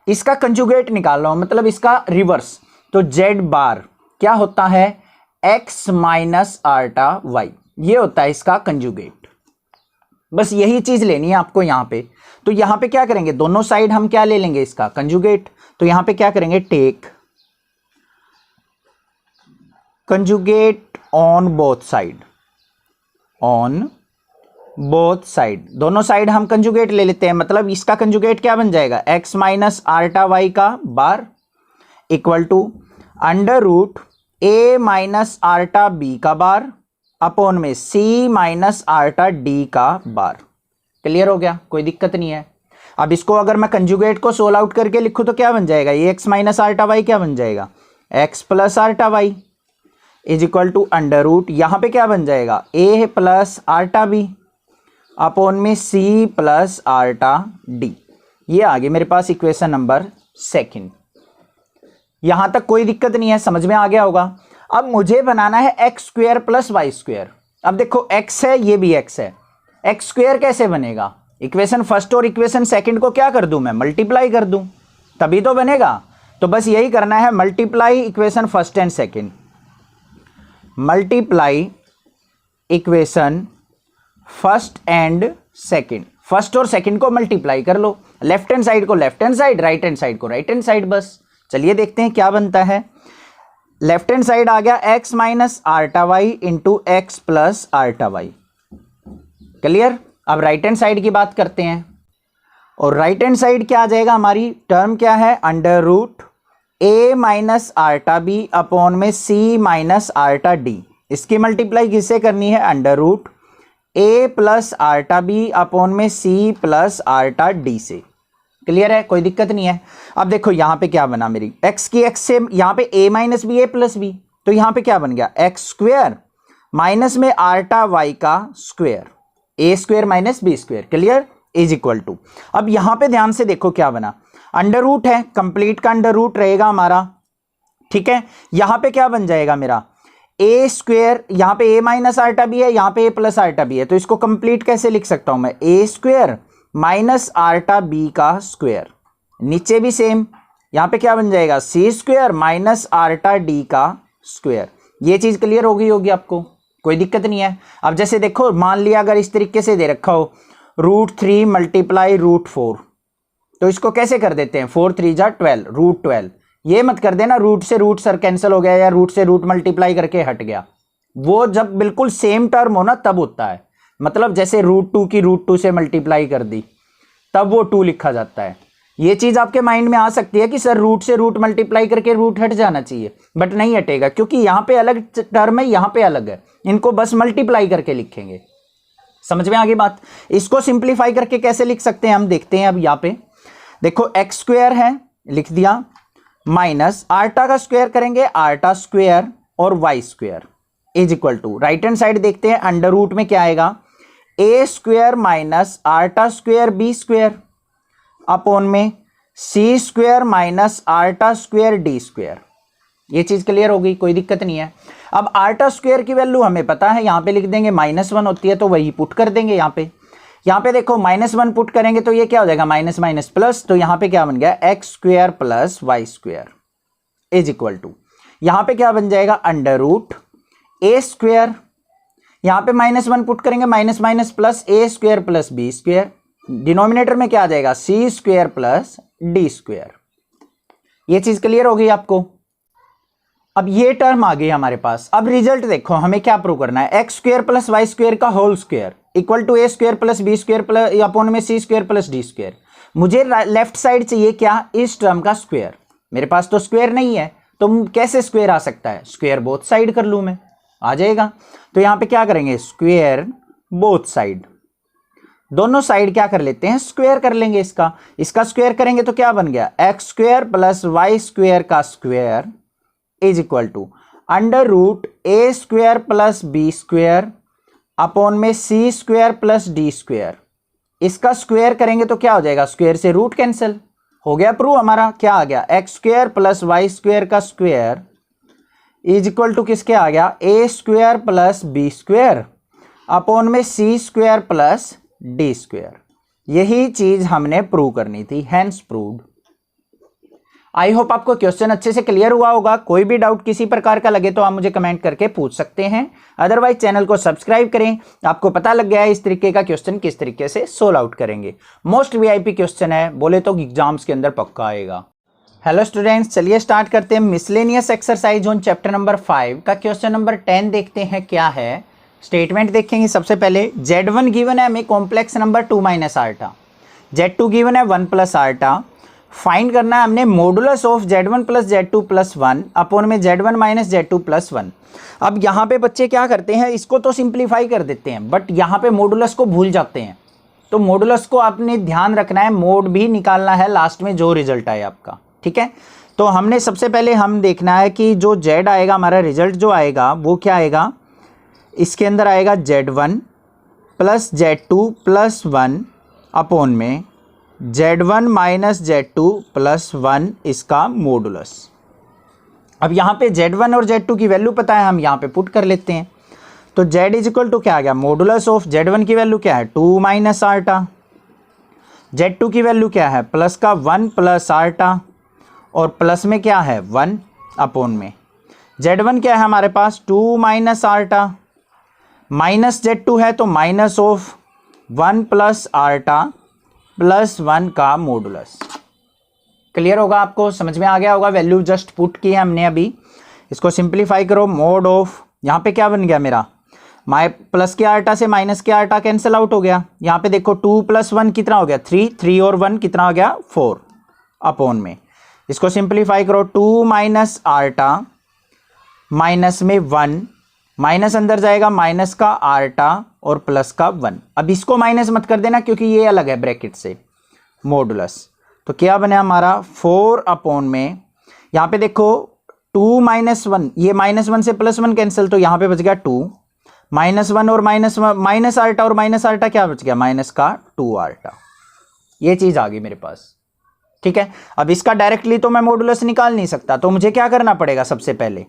इसका कंजुगेट निकाल रहा हूं, मतलब इसका रिवर्स। तो z बार क्या होता है x माइनस आर्टा वाई, ये होता है इसका कंजुगेट। बस यही चीज लेनी है आपको यहां पे। तो यहां पे क्या करेंगे, दोनों साइड हम क्या ले लेंगे, इसका कंजुगेट। तो यहां पे क्या करेंगे, take conjugate on both side, on both side, दोनों साइड हम कंजुगेट ले लेते हैं। मतलब इसका कंजुगेट क्या बन जाएगा, x माइनस आर्टा वाई का bar equal to under root a minus iota B का बार अपॉन में c माइनस आर्टा डी का बार। क्लियर हो गया, कोई दिक्कत नहीं है। अब इसको अगर मैं कंजुगेट को सोल्व आउट करके लिखूं तो क्या बन जाएगा, ये x माइनस आर्टा वाई क्या बन जाएगा, x plus iota Y is equal to under root, यहां पे क्या बन जाएगा, a plus iota B upon में c प्लस आर्टा डी। ये आ गई मेरे पास इक्वेशन नंबर सेकंड। यहां तक कोई दिक्कत नहीं है, समझ में आ गया होगा। अब मुझे बनाना है X square plus Y square. अब देखो x है, ये भी x है, एक्स स्क्वेयर कैसे बनेगा, इक्वेशन फर्स्ट और इक्वेशन सेकंड को क्या कर दूं मैं, मल्टीप्लाई कर दूं, तभी तो बनेगा। तो बस यही करना है, multiply equation first and second, multiply equation first and second, first और सेकंड को मल्टीप्लाई कर लो, लेफ्ट हैंड साइड को left hand side, right hand side को राइट हैंड साइड। बस चलिए देखते हैं क्या बनता है। लेफ्ट हैंड साइड आ गया x minus iota Y into X plus iota Y. Clear. अब राइट हैंड साइड की बात करते हैं, और राइट हैंड साइड क्या आ जाएगा, हमारी टर्म क्या है, under root a minus iota B upon में c माइनस आर्टा डी। इसकी मल्टीप्लाई किससे करनी है, under root a plus iota B upon में c प्लस आर्टा डी से। क्लियर है, कोई दिक्कत नहीं है। अब देखो यहां पे क्या बना, मेरी x की x से यहां पे a minus B, a plus B, तो यहां पे क्या बन गया, एक्स स्क्वेयर माइनस में आर्टा y का square, a square minus B square. Clear, is equal to, अब यहां पे ध्यान से देखो क्या बना, अंडर रूट है, कंप्लीट का अंडर रूट रहेगा हमारा, ठीक है। यहां पे क्या बन जाएगा मेरा, ए स्क्वेयर, यहां पे a माइनस आर्टा बी है, यहां पे a प्लस आर्टा बी है, तो इसको कंप्लीट कैसे लिख सकता हूं मैं, a square minus iota B का स्क्वेयर। नीचे भी सेम, यहां पे क्या बन जाएगा, C square minus iota D का स्क्वेयर। ये चीज क्लियर हो गई होगी आपको, कोई दिक्कत नहीं है। अब जैसे देखो, मान लिया अगर इस तरीके से दे रखा हो √3 मल्टीप्लाई √4, तो इसको कैसे कर देते हैं, 4 3 जा 12, √12। ये मत कर देना रूट से रूट सर कैंसिल हो गया, या रूट से रूट मल्टीप्लाई करके हट गया। वो जब बिल्कुल सेम टर्म हो ना तब होता है, मतलब जैसे √2 की √2 से मल्टीप्लाई कर दी तब वो 2 लिखा जाता है। ये चीज आपके माइंड में आ सकती है कि सर रूट से रूट मल्टीप्लाई करके रूट हट जाना चाहिए, बट नहीं हटेगा, क्योंकि यहां पे अलग टर्म है, यहां पे अलग है, इनको बस मल्टीप्लाई करके लिखेंगे। समझ में आ गई बात। इसको सिंप्लीफाई करके कैसे लिख सकते हैं हम देखते हैं। अब यहां पे देखो एक्स स्क्वेयर है, लिख दिया, माइनस आर्टा का स्क्वायर करेंगे, आर्टा स्क्वेयर और Y square is equal to, right hand side देखते हैं, अंडर रूट में क्या आएगा, A square minus iota square B square upon में C square minus iota square D square. ये चीज क्लियर हो गई, कोई दिक्कत नहीं है। अब आर्टा स्क्वेयर की वैल्यू हमें पता है, यहां पे लिख देंगे -1 होती है, तो वही पुट कर देंगे यहां पे। यहां पे देखो -1 पुट करेंगे तो ये क्या हो जाएगा, माइनस माइनस प्लस, तो यहां पे क्या बन गया, X square plus Y square is equal to, यहां पे क्या बन जाएगा, अंडर रूट ए स्क्वेयर, यहां पे -1 पुट करेंगे, minus minus plus, A square plus B square, denominator में क्या आ जाएगा, C square plus D square. ये चीज क्लियर हो गई आपको। अब ये टर्म आ गई हमारे पास। अब रिजल्ट देखो, हमें क्या प्रूव करना है, X square plus Y square का whole square equal to A square plus B square plus upon में C square plus D square. मुझे लेफ्ट साइड चाहिए क्या, इस टर्म का स्क्वेयर। मेरे पास तो स्क्वेयर नहीं है, तो कैसे स्क्वेयर आ सकता है, स्क्वेयर बोथ साइड कर लूं मैं, आ जाएगा। तो यहां पे क्या करेंगे, स्क्वेयर बोथ साइड, दोनों साइड क्या कर लेते हैं, स्क्वेयर कर लेंगे। इसका स्क्वेयर करेंगे तो क्या बन गया, X square plus Y square का square is equal to under root A square plus B square upon में C square plus D square. इसका स्क्वेयर करेंगे तो क्या हो जाएगा, स्क्वेयर से रूट कैंसिल हो गया। प्रूव हमारा क्या आ गया, X square plus Y square का स्क्वेयर इज इक्वल टू किसके आ गया, A square plus B square upon में C square plus D square. यही चीज हमने प्रूव करनी थी, हेंस प्रूव्ड। आई होप आपको क्वेश्चन अच्छे से क्लियर हुआ होगा। कोई भी डाउट किसी प्रकार का लगे तो आप मुझे कमेंट करके पूछ सकते हैं, अदरवाइज चैनल को सब्सक्राइब करें। आपको पता लग गया है इस तरीके का क्वेश्चन किस तरीके से सोल्व आउट करेंगे। मोस्ट वीआईपी क्वेश्चन है, बोले तो एग्जाम्स के अंदर पक्का आएगा। हेलो स्टूडेंट्स, चलिए स्टार्ट करते हैं। Miscellaneous exercise on chapter number 5 का क्वेश्चन नंबर 10 देखते हैं क्या है। स्टेटमेंट देखेंगे सबसे पहले। Z1 गिवन है हमें complex number 2 minus iota, Z2 given है 1 प्लस आर्टा। फाइंड करना है हमने modulus of Z1 plus Z2 plus 1 upon में Z1 माइनस Z2 प्लस 1। अब यहाँ पे बच्चे क्या करते हैं, इसको तो सिंप्लीफाई कर देते हैं, बट यहाँ पे मॉडुलस को भूल जाते हैं। तो मॉडुलस को आपने ध्यान रखना है, मोड भी निकालना है लास्ट में जो रिजल्ट आए आपका, ठीक है। तो हमने सबसे पहले हम देखना है कि जो Z आएगा हमारा रिजल्ट जो आएगा वो क्या आएगा। इसके अंदर आएगा Z1 plus Z2 plus 1 upon में Z1 माइनस Z2 प्लस 1 इसका मॉडुलस। अब यहाँ पे Z1 और Z2 की वैल्यू पता है, हम यहाँ पे पुट कर लेते हैं। तो Z इज इक्वल टू क्या आ गया, मॉडुलस ऑफ Z1 की वैल्यू क्या है 2 माइनस आर्टा, Z2 की वैल्यू क्या है प्लस का 1 प्लस आर्टा, और प्लस में क्या है 1 अपॉन में Z1 क्या है हमारे पास 2 माइनस आर्टा, माइनस Z2 है तो माइनस ऑफ 1 प्लस आर्टा प्लस 1 का मॉडुलस। क्लियर होगा, आपको समझ में आ गया होगा। वैल्यू जस्ट पुट की है हमने अभी। इसको सिंप्लीफाई करो, मोड ऑफ यहाँ पे क्या बन गया मेरा, प्लस के आर्टा से माइनस के आर्टा कैंसिल आउट हो गया। यहाँ पे देखो 2 प्लस 1 कितना हो गया 3, 3 और 1 कितना हो गया 4 अपॉन में। इसको सिंप्लीफाई करो, 2 माइनस आर्टा माइनस में 1, माइनस अंदर जाएगा माइनस का आर्टा और प्लस का 1। अब इसको माइनस मत कर देना क्योंकि ये अलग है ब्रैकेट से मॉडुलस। तो क्या बने हमारा 4 अपॉन में, यहाँ पे देखो 2 माइनस 1, ये माइनस 1 से प्लस 1 कैंसिल, तो यहाँ पे बच गया 2 माइनस 1 और माइनस आर्टा और माइनस आर्टा क्या बच गया माइनस का 2 आर्टा। ये चीज आ गई मेरे पास, ठीक है। अब इसका डायरेक्टली तो मैं मॉडुलस निकाल नहीं सकता, तो मुझे क्या करना पड़ेगा, सबसे पहले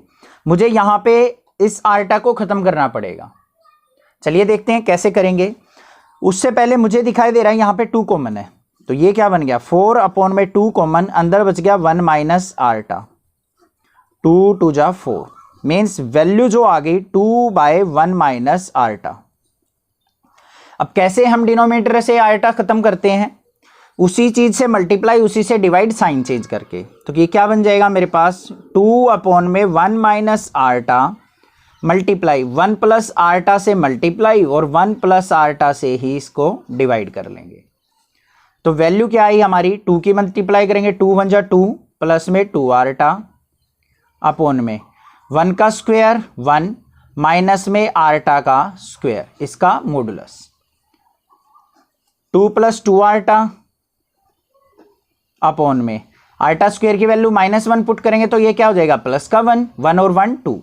मुझे यहाँ पे इस आर्टा को खत्म करना पड़ेगा। चलिए देखते हैं कैसे करेंगे। उससे पहले मुझे दिखाई दे रहा है यहाँ पे 2 कॉमन है, तो ये क्या बन गया 4 अपॉन में 2 कॉमन, अंदर बच गया 1 माइनस आर्टा, 2 2 जा 4, मीन्स वैल्यू जो आ गई 2/1 माइनस आर्टा। अब कैसे हम डिनोमिनेटर से आर्टा खत्म करते हैं, उसी चीज से मल्टीप्लाई, उसी से डिवाइड, साइन चेंज करके। तो ये क्या बन जाएगा मेरे पास 2 अपॉन में 1 माइनस आर्टा मल्टीप्लाई 1 प्लस आर्टा से मल्टीप्लाई और 1 प्लस आर्टा से ही इसको डिवाइड कर लेंगे। तो वैल्यू क्या आई हमारी, 2 की मल्टीप्लाई करेंगे 2 1 जा 2 प्लस में 2 आर्टा अपॉन में 1 का स्क्वायर 1 माइनस में आर्टा का स्क्वायर, इसका मॉडुलस 2 प्लस 2 आर्टा अपॉन में आर्टा स्क्वायर की वैल्यू -1 पुट करेंगे तो ये क्या हो जाएगा प्लस का 1, 1 और 1 2।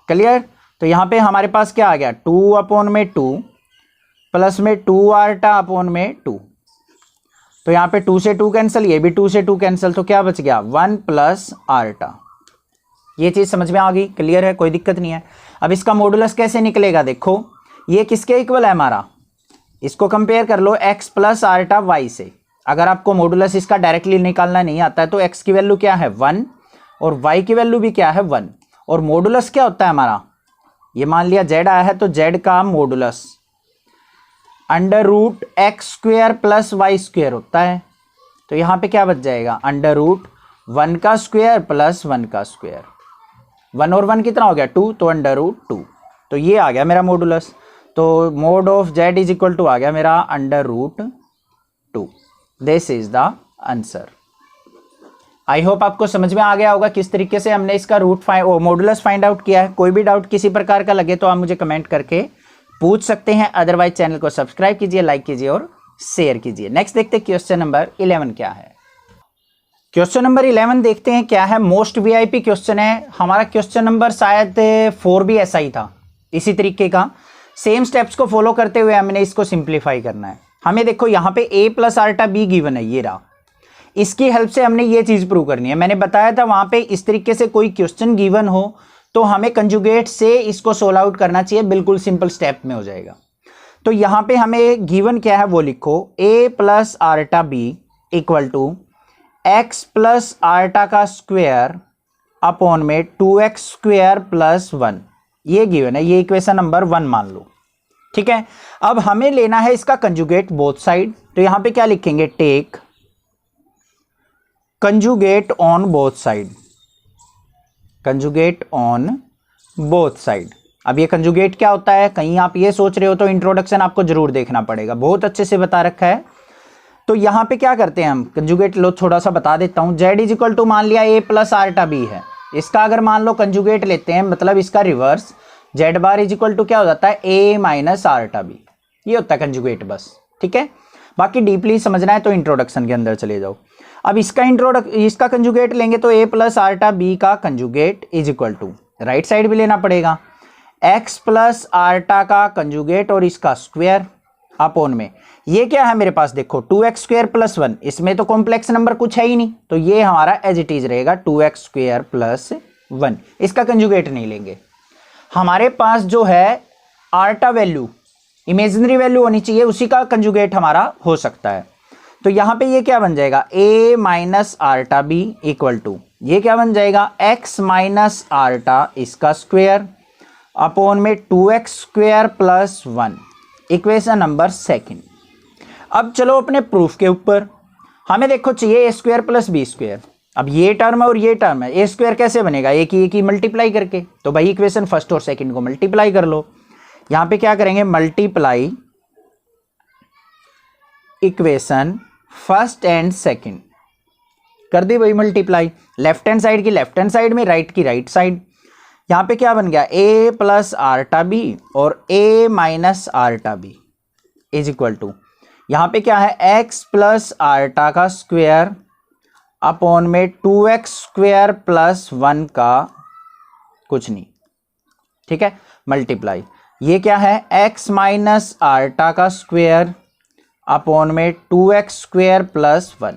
क्लियर। तो यहां पे हमारे पास क्या आ गया 2 अपॉन में 2 प्लस में 2 आर्टा अपॉन में 2। तो यहां पे 2 से 2 कैंसिल, ये भी 2 से 2 कैंसिल, तो क्या बच गया 1 प्लस आर्टा। ये चीज समझ में आ गई, क्लियर है, कोई दिक्कत नहीं है। अब इसका मॉडुलस कैसे निकलेगा, देखो ये किसके इक्वल है हमारा, इसको कंपेयर कर लो x प्लस आर्टा y से। अगर आपको मॉडुलस इसका डायरेक्टली निकालना नहीं आता है तो x की वैल्यू क्या है 1 और y की वैल्यू भी क्या है 1, और मॉडुलस क्या होता है हमारा, ये मान लिया z आया है तो z का modulus under root X square plus Y square होता है। तो यहां पे क्या बच जाएगा अंडर रूट 1 का स्क्वायर प्लस 1 का स्क्वायर, 1 और 1 कितना हो गया 2, तो अंडर रूट 2। तो ये आ गया मेरा मॉडुलस। तो mod of z is equal to आ गया मेरा under root 2। This is the answer. I hope आपको समझ में आ गया होगा किस तरीके से हमने इसका मॉडुलस फाइंड आउट किया है। कोई भी डाउट किसी प्रकार का लगे तो आप मुझे कमेंट करके पूछ सकते हैं, अदरवाइज चैनल को सब्सक्राइब कीजिए, लाइक कीजिए और शेयर कीजिए। नेक्स्ट देखते हैं क्वेश्चन नंबर 11 क्या है। क्वेश्चन नंबर 11 देखते हैं क्या है। मोस्ट वीआईपी क्वेश्चन है हमारा। क्वेश्चन नंबर शायद 4 भी ऐसा ही था, इसी तरीके का सेम स्टेप्स को फॉलो करते हुए हमने इसको सिंप्लीफाई करना है। हमें देखो यहाँ पे a प्लस आर्टा b गिवन है, ये रहा, इसकी हेल्प से हमने ये चीज प्रूव करनी है। मैंने बताया था वहां पे इस तरीके से कोई क्वेश्चन गिवन हो तो हमें कंजुगेट से इसको सोल्व आउट करना चाहिए, बिल्कुल सिंपल स्टेप में हो जाएगा। तो यहाँ पे हमें गिवन क्या है वो लिखो, a plus आर्टा b equal to x plus iota का स्क्वायर अपॉन में 2x स्क्वायर प्लस 1, ये गिवन है, ये इक्वेशन नंबर 1 मान लो। ठीक है, अब हमें लेना है इसका कंजुगेट बोथ साइड, तो यहां पे क्या लिखेंगे, take conjugate on both side, conjugate on both side. अब ये कंजुगेट क्या होता है, कहीं आप ये सोच रहे हो तो इंट्रोडक्शन आपको जरूर देखना पड़ेगा, बहुत अच्छे से बता रखा है। तो यहां पे क्या करते हैं हम, कंजुगेट लो थोड़ा सा बता देता हूं। z इज इक्वल टू मान लिया a प्लस आर्टा b है, इसका अगर मान लो कंजुगेट लेते हैं, मतलब इसका reverse, z bar is equal to क्या हो जाता है, a माइनस आर्टा b, ये होता है कंजुगेट बस। ठीक है, बाकी डीपली समझना है तो इंट्रोडक्शन के अंदर चले जाओ। अब इसका कंजुगेट लेंगे तो a प्लस आर्टा b का conjugate is equal to, right side भी लेना पड़ेगा, x प्लस आर्टा का कंजुगेट और इसका स्क्वायर अपॉन में, ये क्या है मेरे पास देखो 2x स्क्वायर प्लस 1, इसमें तो कॉम्प्लेक्स नंबर कुछ है ही नहीं, तो ये हमारा एज इट इज रहेगा 2x स्क्वायर प्लस 1, इसका कंजुगेट नहीं लेंगे। हमारे पास जो है आर्टा वैल्यू, इमेजिनरी वैल्यू होनी चाहिए, उसी का कंजुगेट हमारा हो सकता है। तो यहां पे ये क्या बन जाएगा, a minus iota b equal to, ये क्या बन जाएगा, x माइनस आर्टा इसका स्क्वायर अपॉन में 2x square plus 1, equation number 2। अब चलो अपने प्रूफ के ऊपर, हमें देखो चाहिए a square plus b square. अब ये टर्म है और ये टर्म है, a स्क्वायर कैसे बनेगा, एक ही मल्टीप्लाई करके, तो भाई इक्वेशन फर्स्ट और सेकंड को मल्टीप्लाई कर लो। यहां पे क्या करेंगे, multiply equation first and second, कर दी भाई मल्टीप्लाई, लेफ्ट हैंड साइड की लेफ्ट हैंड साइड में, राइट की राइट साइड। यहां पे क्या बन गया, a प्लस आर्टा b और a minus iota b is equal to, यहां पे क्या है, x प्लस आर्टा का स्क्वायर अपॉन में 2x स्क्वायर प्लस 1 का कुछ नहीं। ठीक है, मल्टीप्लाई, ये क्या है, x माइनस आर्टा का स्क्वायर अपॉन में 2x स्क्वायर प्लस 1।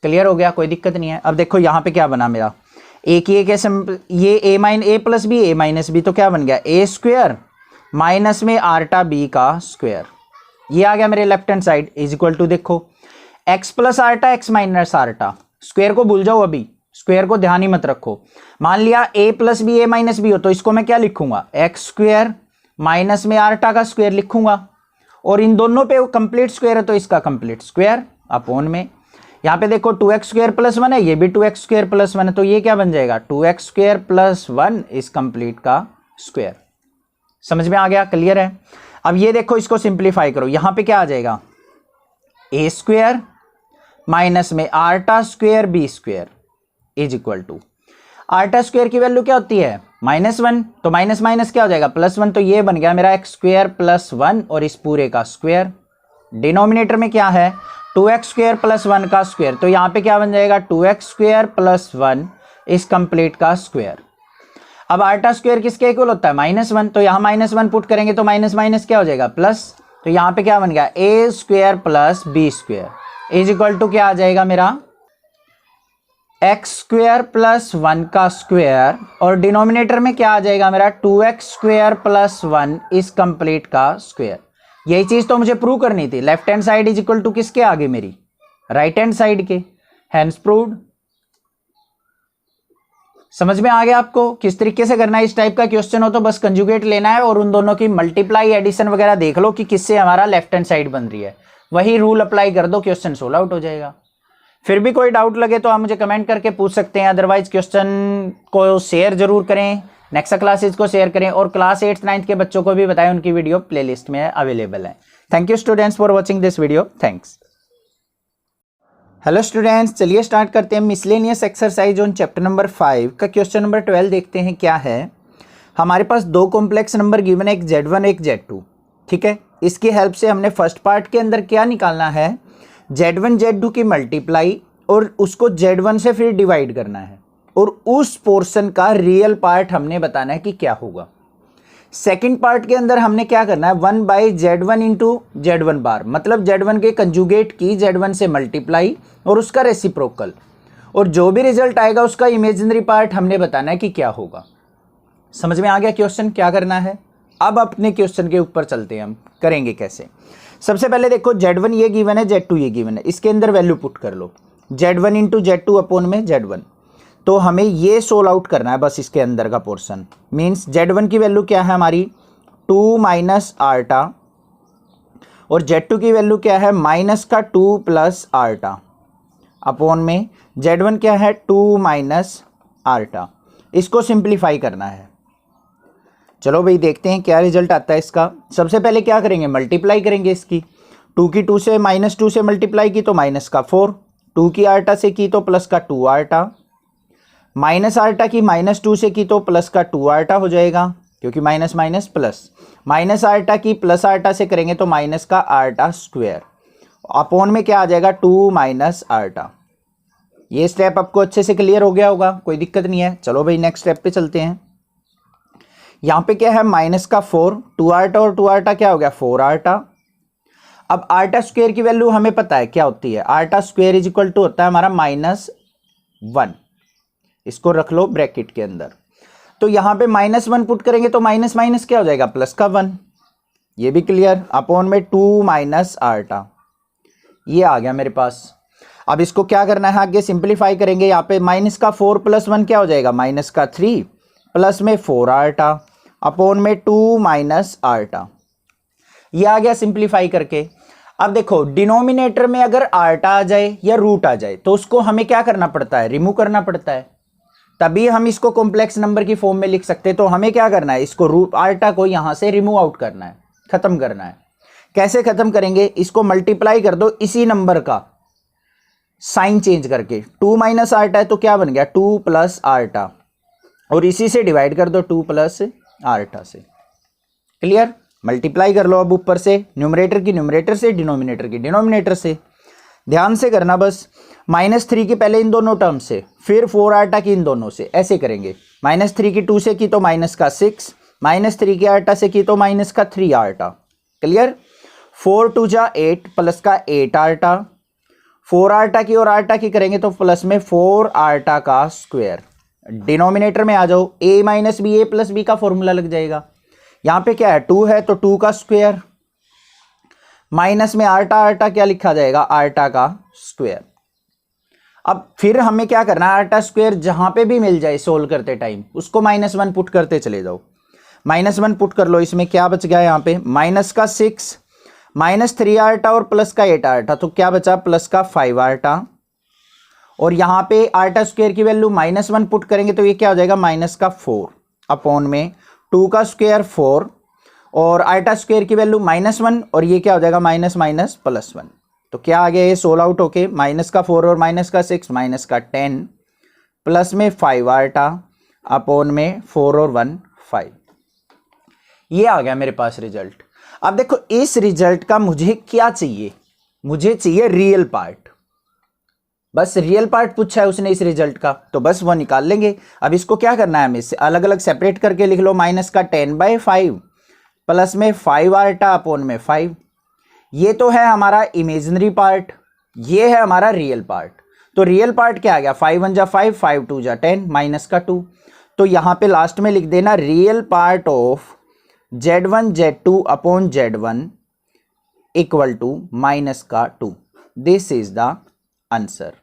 क्लियर हो गया, कोई दिक्कत नहीं है। अब देखो यहां पे क्या बना मेरा, एक ही कैसे, ये a plus b, a minus b, तो क्या बन गया, a स्क्वायर माइनस में आर्टा b का स्क्वायर, ये आ गया मेरे left hand side is equal to, देखो x plus iota x minus iota, square को भूल जाओ, अभी स्क्वायर को ध्यान ही मत रखो। मान लिया a plus b a minus b हो, तो इसको मैं क्या लिखूंगा, x स्क्वायर माइनस में आर्टा का स्क्वायर लिखूंगा, और इन दोनों पे कंप्लीट स्क्वायर है तो इसका कंप्लीट स्क्वायर अपॉन में, यहाँ पे देखो 2x स्क्वायर प्लस 1 है, ये भी 2x स्क्वायर प्लस 1 है, तो ये क्या बन जाएगा, 2x स्क्वायर प्लस 1 इस कंप्लीट का स्क्वायर। समझ में आ गया, क्लियर है। अब ये देखो इसको सिंप्लीफाई करो, यहाँ पे क्या आ जाएगा, a स्क्वायर माइनस में iota square b square is equal to, iota square की वैल्यू क्या होती है, -1, तो माइनस माइनस क्या हो जाएगा, +1, तो ये बन गया मेरा x स्क्वायर प्लस 1 और इस पूरे का स्क्वायर। डिनोमिनेटर में क्या है, 2x स्क्वायर प्लस 1 का स्क्वायर, तो यहाँ पे क्या बन जाएगा, 2x स्क्वायर प्लस 1 इस कंप्लीट का स्क्वायर। अब आर्टा स्क्वायर किसके इक्वल होता है, -1, तो यहाँ -1 पुट करेंगे तो माइनस माइनस क्या हो जाएगा, प्लस, तो यहाँ पे क्या बन गया, a square plus b square is equal to क्या आ जाएगा मेरा, x स्क्वायर प्लस 1 का स्क्वायर, और डिनोमिनेटर में क्या आ जाएगा मेरा, 2x स्क्वायर प्लस 1 इस कंप्लीट का स्क्वायर। यही चीज तो मुझे प्रूव करनी थी, left hand side is equal to किसके आगे, मेरी राइट हैंड साइड के, हैंस प्रूव्ड। समझ में आ गया आपको किस तरीके से करना है। इस टाइप का क्वेश्चन हो तो बस कंजुगेट लेना है और उन दोनों की मल्टीप्लाई एडिशन वगैरह देख लो कि किससे हमारा लेफ्ट हैंड साइड बन रही है, वही रूल अप्लाई कर दो, क्वेश्चन सोल्व आउट हो जाएगा। फिर भी कोई डाउट लगे तो आप मुझे कमेंट करके पूछ सकते हैं, अदरवाइज क्वेश्चन को शेयर जरूर करें, नेक्स्ट क्लासेज को शेयर करें, और क्लास 8th 9th के बच्चों को भी बताएं, उनकी वीडियो प्लेलिस्ट में अवेलेबल है। Thank you students for watching this video, thanks. Hello students, चलिए स्टार्ट करते हैं miscellaneous exercise on chapter number 5 का क्वेश्चन नंबर 12 देखते हैं क्या है। हमारे पास दो कॉम्प्लेक्स नंबर गिवन है, एक Z1 एक Z2, ठीक है। इसकी हेल्प से हमने फर्स्ट पार्ट के अंदर क्या निकालना है, Z1 Z2 की मल्टीप्लाई और उसको Z1 से फिर डिवाइड करना है, और उस पोर्शन का रियल पार्ट हमने बताना है कि क्या होगा। सेकंड पार्ट के अंदर हमने क्या करना है, 1/Z1 इंटू Z1 बार, मतलब Z1 के कंजुगेट की Z1 से मल्टीप्लाई और उसका रेसिप्रोकल, और जो भी रिजल्ट आएगा उसका इमेजिनरी पार्ट हमने बताना है कि क्या होगा। समझ में आ गया क्वेश्चन क्या करना है। अब अपने क्वेश्चन के ऊपर चलते हैं, हम करेंगे कैसे। सबसे पहले देखो Z1 ये गिवन है, Z2 ये गिवन है, इसके अंदर वैल्यू पुट कर लो। Z1 इंटू Z2 अपॉन में Z1। तो हमें ये सोल्व आउट करना है बस इसके अंदर का पोर्शन। मीन्स Z1 की वैल्यू क्या है हमारी 2 माइनस आर्टा, और Z2 की वैल्यू क्या है माइनस का 2 प्लस आर्टा अपॉन में Z1 क्या है 2 माइनस आर्टा। इसको सिंप्लीफाई करना है। चलो भाई देखते हैं क्या रिजल्ट आता है इसका। सबसे पहले क्या करेंगे, मल्टीप्लाई करेंगे इसकी। 2 की 2 से -2 से मल्टीप्लाई की तो माइनस का 4, 2 की आर्टा से की तो प्लस का 2 आर्टा, माइनस आर्टा की -2 से की तो प्लस का 2 आर्टा हो जाएगा, क्योंकि minus minus plus. Minus iota की प्लस आर्टा से करेंगे तो माइनस का आर्टा स्क्वायर अपॉन में क्या आ जाएगा 2 माइनस आर्टा। ये स्टेप आपको अच्छे से क्लियर हो गया होगा, कोई दिक्कत नहीं है। चलो भाई नेक्स्ट स्टेप पे चलते हैं। यहाँ पे क्या है माइनस का 4, 2 आर्टा और 2 आर्टा क्या हो गया 4 आर्टा। अब आर्टा स्क्वायर की वैल्यू हमें पता है क्या होती है, आर्टा स्क्वायर इज इक्वल टू होता है हमारा -1। इसको रख लो ब्रैकेट के अंदर। तो यहाँ पे -1 पुट करेंगे तो माइनस माइनस क्या हो जाएगा प्लस का 1, ये भी क्लियर, अपॉन में 2 माइनस आर्टा। ये आ गया मेरे पास। अब इसको क्या करना है आगे सिंप्लीफाई करेंगे। यहाँ पे माइनस का 4 प्लस 1 क्या हो जाएगा माइनस का 3 प्लस में 4 आर्टा अपॉन में 2 माइनस आर्टा। ये आ गया सिंप्लीफाई करके। अब देखो डिनोमिनेटर में अगर आर्टा आ जाए या रूट आ जाए तो उसको हमें क्या करना पड़ता है, रिमूव करना पड़ता है, तभी हम इसको कॉम्प्लेक्स नंबर की फॉर्म में लिख सकते हैं। तो हमें क्या करना है, इसको रूट आर्टा को यहां से रिमूव आउट करना है, खत्म करना है। कैसे खत्म करेंगे, इसको मल्टीप्लाई कर दो इसी नंबर का साइन चेंज करके। 2 माइनस आर्टा है तो क्या बन गया 2 प्लस आर्टा, और इसी से डिवाइड कर दो 2 प्लस आर्टा से। क्लियर, मल्टीप्लाई कर लो अब ऊपर से न्यूमरेटर की न्यूमरेटर से, डिनोमिनेटर की डिनोमिनेटर से। ध्यान से करना बस, -3 की पहले इन दोनों टर्म से, फिर 4 आर्टा की इन दोनों से, ऐसे करेंगे। -3 की 2 से की तो माइनस का 6, -3 की आर्टा से की तो माइनस का 3 आर्टा। क्लियर, 4 2 जा 8 प्लस का 8 आर्टा, 4 आर्टा की और आर्टा की करेंगे तो प्लस में 4 आर्टा का स्क्वायर। डिनोमिनेटर में आ जाओ, a minus B, a plus b का फॉर्मूला लग जाएगा। यहां पे क्या है 2 है तो 2 का स्क्वायर, माइनस में आर्टा, आर्टा क्या लिखा जाएगा आर्टा का स्क्वायर। अब फिर हमें क्या करना है, आर्टा स्क्वायर जहां पे भी मिल जाए सोल्व करते टाइम उसको -1 पुट करते चले जाओ। -1 पुट कर लो, इसमें क्या बच गया यहाँ पे माइनस का 6, -3 आर्टा और प्लस का 8 आर्टा, तो क्या बचा प्लस का 5 आर्टा। और यहाँ पे आर्टा स्क्वायर की वैल्यू -1 पुट करेंगे तो ये क्या हो जाएगा माइनस का 4 अपॉन में 2 का स्क्वायर 4, और आर्टा स्क्वायर की वैल्यू -1, और ये क्या हो जाएगा माइनस माइनस +1। तो क्या आ गया ये सोल्व आउट होके, माइनस का 4 और माइनस का 6 माइनस का 10 प्लस में 5 आर्टा अपॉन में 4 और 1 5। ये आ गया मेरे पास रिजल्ट। अब देखो इस रिजल्ट का मुझे क्या चाहिए, मुझे चाहिए रियल पार्ट। बस रियल पार्ट पूछा है उसने इस रिजल्ट का, तो बस वो निकाल लेंगे। अब इसको क्या करना है, हमें इससे अलग अलग सेपरेट करके लिख लो। माइनस का 10/5 प्लस में 5 आर्टा अपॉन में 5। ये तो है हमारा इमेजिनरी पार्ट, ये है हमारा रियल पार्ट। तो रियल पार्ट क्या आ गया 5 1 जा 5, 5 2 जा 10, माइनस का 2। तो यहां पे लास्ट में लिख देना real part of Z1 Z2 upon Z1 equal to minus का 2। This is the answer.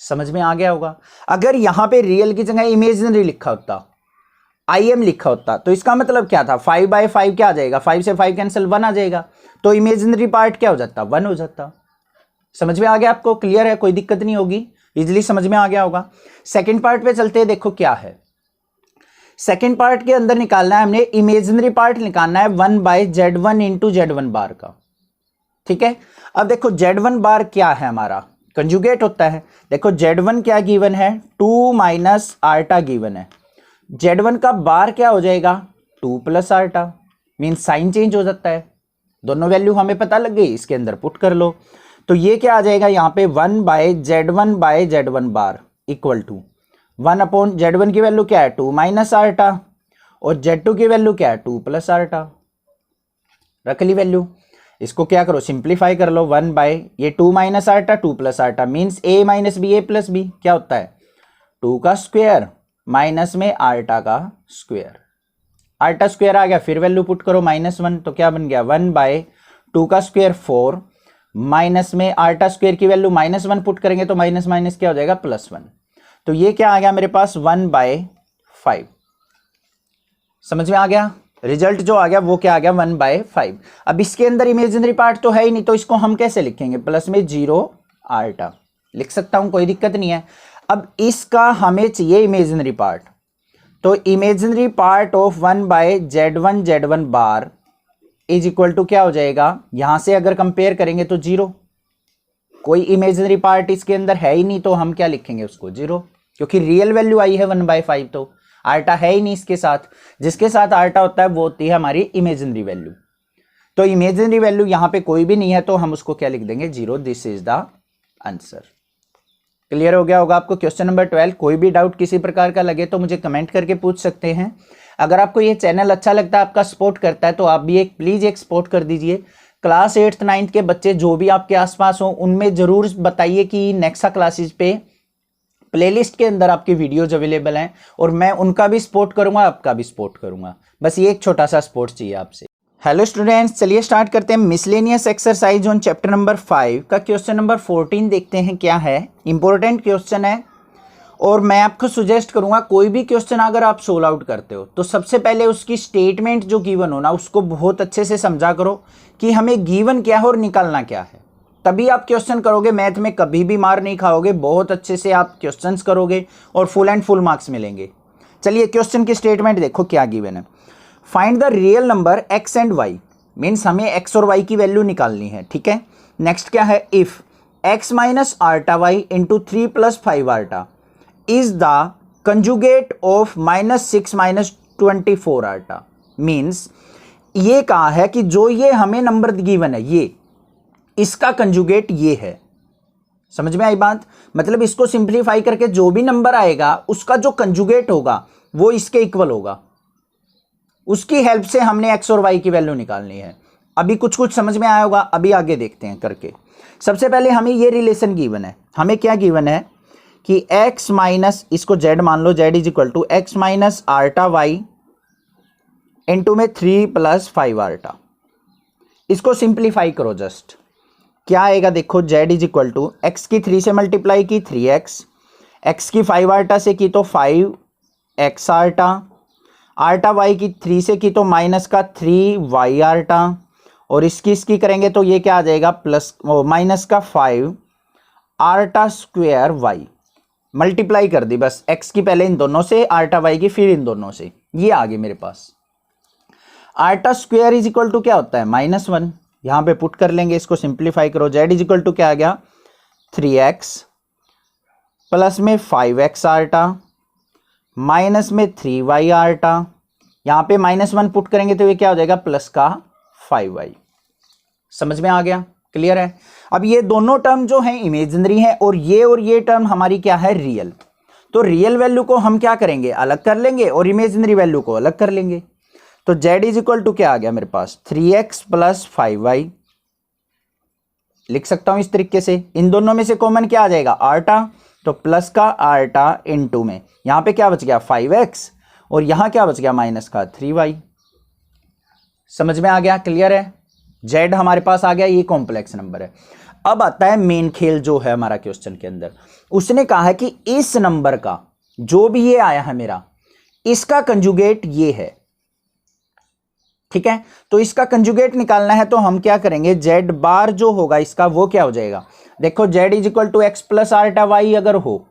समझ में आ गया होगा। अगर यहां पे रियल की जगह इमेजिनरी लिखा होता, IM लिखा होता, तो इसका मतलब क्या था 5/5 क्या आ जाएगा, 5 से 5 कैंसिल 1 आ जाएगा, तो इमेजिनरी पार्ट क्या हो जाता 1 हो जाता। समझ में आ गया आपको, क्लियर है, कोई दिक्कत नहीं होगी, इजिली समझ में आ गया होगा। सेकेंड पार्ट पे चलते हैं, देखो क्या है। सेकेंड पार्ट के अंदर निकालना है हमने इमेजिनरी पार्ट, निकालना है 1/Z1 इंटू Z1 बार का। ठीक है, अब देखो Z1 बार क्या है हमारा, कंजुगेट होता है। देखो Z1 क्या गिवन है 2 माइनस आर्टा गिवन है, Z1 का बार क्या हो जाएगा 2 प्लस आर्टा, मीन साइन चेंज हो जाता है। दोनों वैल्यू हमें पता लग गई, इसके अंदर पुट कर लो। तो ये क्या आ जाएगा यहाँ पे 1/Z1 bar equal to 1 upon Z1 की वैल्यू क्या है 2 माइनस आर्टा, और Z2 की वैल्यू क्या है 2 प्लस आर्टा। रख ली वैल्यू, इसको क्या करो सिंप्लीफाई कर लो। 1 बाय ये 2 minus iota 2 plus iota means a minus B, a plus B क्या होता है 2 का स्क्वायर माइनस में आर्टा का स्क्वायर। आर्टा स्क्वायर आ गया, फिर वैल्यू पुट करो -1, तो क्या बन गया 1/2 का स्क्वायर 4 माइनस में आल्टा स्क्वायर की वैल्यू -1 पुट करेंगे तो माइनस माइनस क्या हो जाएगा +1। तो ये क्या आ गया मेरे पास 1/5। समझ में आ गया? रिजल्ट जो आ गया वो क्या आ गया 1/5। अब इसके अंदर इमेजिनरी पार्ट तो है ही नहीं, तो इसको हम कैसे लिखेंगे? प्लस में 0 आल्टा लिख सकता हूं, कोई दिक्कत नहीं है। अब इसका हमें चाहिए इमेजिनरी पार्ट, तो imaginary part of 1/z1 bar is equal to क्या हो जाएगा? यहां से अगर कंपेयर करेंगे तो 0, कोई इमेजिनरी पार्ट इसके अंदर है ही नहीं, तो हम क्या लिखेंगे उसको 0, क्योंकि रियल वैल्यू आई है 1/5, तो आल्टा है ही नहीं इसके साथ। जिसके साथ आल्टा होता है वो होती है हमारी इमेजिनरी वैल्यू। तो इमेजिनरी वैल्यू यहां पे कोई भी नहीं है, तो हम उसको क्या लिख देंगे 0। This is the answer. Clear हो गया होगा आपको क्वेश्चन नंबर 12। कोई भी डाउट किसी प्रकार का लगे तो मुझे कमेंट करके पूछ सकते हैं। अगर आपको ये चैनल अच्छा लगता है, आपका सपोर्ट करता है, तो आप भी प्लीज एक सपोर्ट कर दीजिए। क्लास 8th 9th के बच्चे जो भी आपके आसपास हो, उनमें जरूर बताइए कि नेक्सा क्लासेस पे प्लेलिस्ट के अंदर आपकी वीडियोज अवेलेबल हैं, और मैं उनका भी सपोर्ट करूंगा, आपका भी सपोर्ट करूंगा। बस ये एक छोटा सा सपोर्ट चाहिए आपसे। हेलो स्टूडेंट्स, चलिए स्टार्ट करते हैं miscellaneous exercise on chapter number 5 का क्वेश्चन नंबर 14 देखते हैं क्या है। इंपॉर्टेंट क्वेश्चन है, और मैं आपको सुजेस्ट करूंगा कोई भी क्वेश्चन अगर आप सोल्व आउट करते हो तो सबसे पहले उसकी स्टेटमेंट जो गिवन हो ना, उसको बहुत अच्छे से समझा करो कि हमें गिवन क्या है और निकालना क्या है, तभी आप क्वेश्चन करोगे। मैथ में कभी भी मार नहीं खाओगे, बहुत अच्छे से आप क्वेश्चंस करोगे और फुल एंड फुल मार्क्स मिलेंगे। चलिए क्वेश्चन की स्टेटमेंट देखो क्या गिवन है। Find the real number x and y, means हमें x और y की वैल्यू निकालनी है, ठीक है। नेक्स्ट क्या है, if x minus iota Y into 3 + 5 iota is the conjugate of -6 - 24 iota. Means ये कहा है कि जो ये हमें नंबर गिवन है, ये इसका कंजुगेट ये है। समझ में आई बात? मतलब इसको सिंप्लीफाई करके जो भी नंबर आएगा उसका जो कंजुगेट होगा वो इसके इक्वल होगा। उसकी हेल्प से हमने x और y की वैल्यू निकालनी है। अभी कुछ कुछ समझ में आया होगा, अभी आगे देखते हैं करके। सबसे पहले हमें ये रिलेशन गिवन है। हमें क्या गिवन है कि x माइनस, इसको z मान लो, z is equal to x minus iota Y into में 3 + 5 आर्टा। इसको सिंप्लीफाई करो जस्ट, क्या आएगा देखो। z is equal to x की 3 से मल्टीप्लाई की 3x, x की 5 आर्टा से की तो 5x आर्टा, आर्टा y की 3 से की तो माइनस का 3y आर्टा, और इसकी करेंगे तो ये क्या आ जाएगा प्लस माइनस का 5 आर्टा स्क्वायर y। मल्टीप्लाई कर दी बस, x की पहले इन दोनों से, आर्टा y की फिर इन दोनों से, ये आ गई मेरे पास। आर्टा स्क्वायर इज इक्वल टू क्या होता है -1, यहां पे पुट कर लेंगे, इसको सिंप्लीफाई करो। z इज इक्वल टू क्या आ गया 3x प्लस में 5x आर्टा माइनस में 3y आर्टा, यहां पे -1 पुट करेंगे तो ये क्या हो जाएगा प्लस का 5y। समझ में आ गया? क्लियर है? अब ये दोनों टर्म जो हैं इमेजिनरी हैं, और ये टर्म हमारी क्या है रियल। तो रियल वैल्यू को हम क्या करेंगे अलग कर लेंगे, और इमेजिनरी वैल्यू को अलग कर लेंगे। तो z इज इक्वल टू क्या आ गया मेरे पास 3x प्लस 5y। लिख सकता हूं इस तरीके से, इन दोनों में से कॉमन क्या आ जाएगा आर्टा, तो प्लस का आर्टा इनटू में यहां पे क्या बच गया 5x, और यहां क्या बच गया माइनस का 3y। समझ में आ गया? क्लियर है? z हमारे पास आ गया, ये कॉम्प्लेक्स नंबर है। अब आता है मेन खेल जो है हमारा क्वेश्चन के अंदर। उसने कहा है कि इस नंबर का जो भी ये आया है मेरा, इसका कंजुगेट ये है, ठीक है। तो इसका कंजुगेट निकालना है, तो हम क्या करेंगे, z बार जो होगा इसका वो क्या हो जाएगा, देखो z is equal to X plus iota Y अगर हो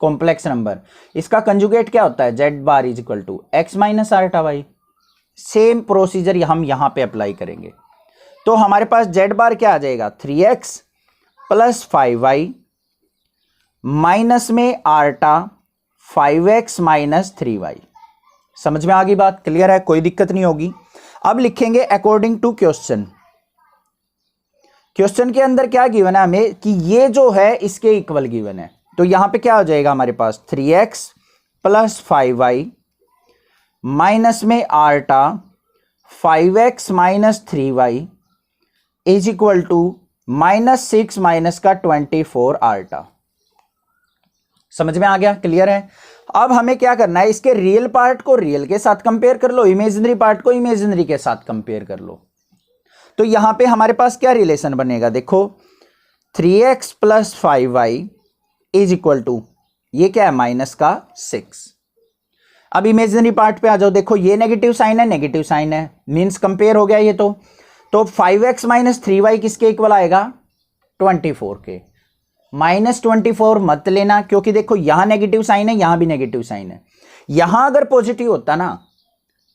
कॉम्प्लेक्स नंबर, इसका कंजुगेट क्या होता है z bar is equal to X minus iota Y. Same procedure हम यहां पे अप्लाई करेंगे, तो हमारे पास z बार क्या आ जाएगा 3x प्लस 5y माइनस में आर्टा 5x माइनस 3y। समझ में आ गई बात? क्लियर है? कोई दिक्कत नहीं होगी। अब लिखेंगे अकॉर्डिंग टू क्वेश्चन। क्वेश्चन के अंदर क्या गिवन है हमें कि ये जो है इसके इक्वल गिवन है, तो यहां पे क्या हो जाएगा हमारे पास 3x प्लस 5y माइनस में आर्टा 5x minus 3y is equal to -6 minus का 24 आर्टा। समझ में आ गया? क्लियर है? अब हमें क्या करना है, इसके रियल पार्ट को रियल के साथ कंपेयर कर लो, इमेजिनरी पार्ट को इमेजिनरी के साथ कंपेयर कर लो। तो यहां पे हमारे पास क्या रिलेशन बनेगा, देखो 3x plus 5y is equal to, ये क्या है माइनस का 6। अब इमेजिनरी पार्ट पे आ जाओ, देखो ये नेगेटिव साइन है, नेगेटिव साइन है, मींस कंपेयर हो गया ये। तो 5x माइनस 3y किसके इक्वल आएगा, 24 के। -24 मत लेना, क्योंकि देखो यहां नेगेटिव साइन है, यहां भी नेगेटिव साइन है। यहां अगर पॉजिटिव होता ना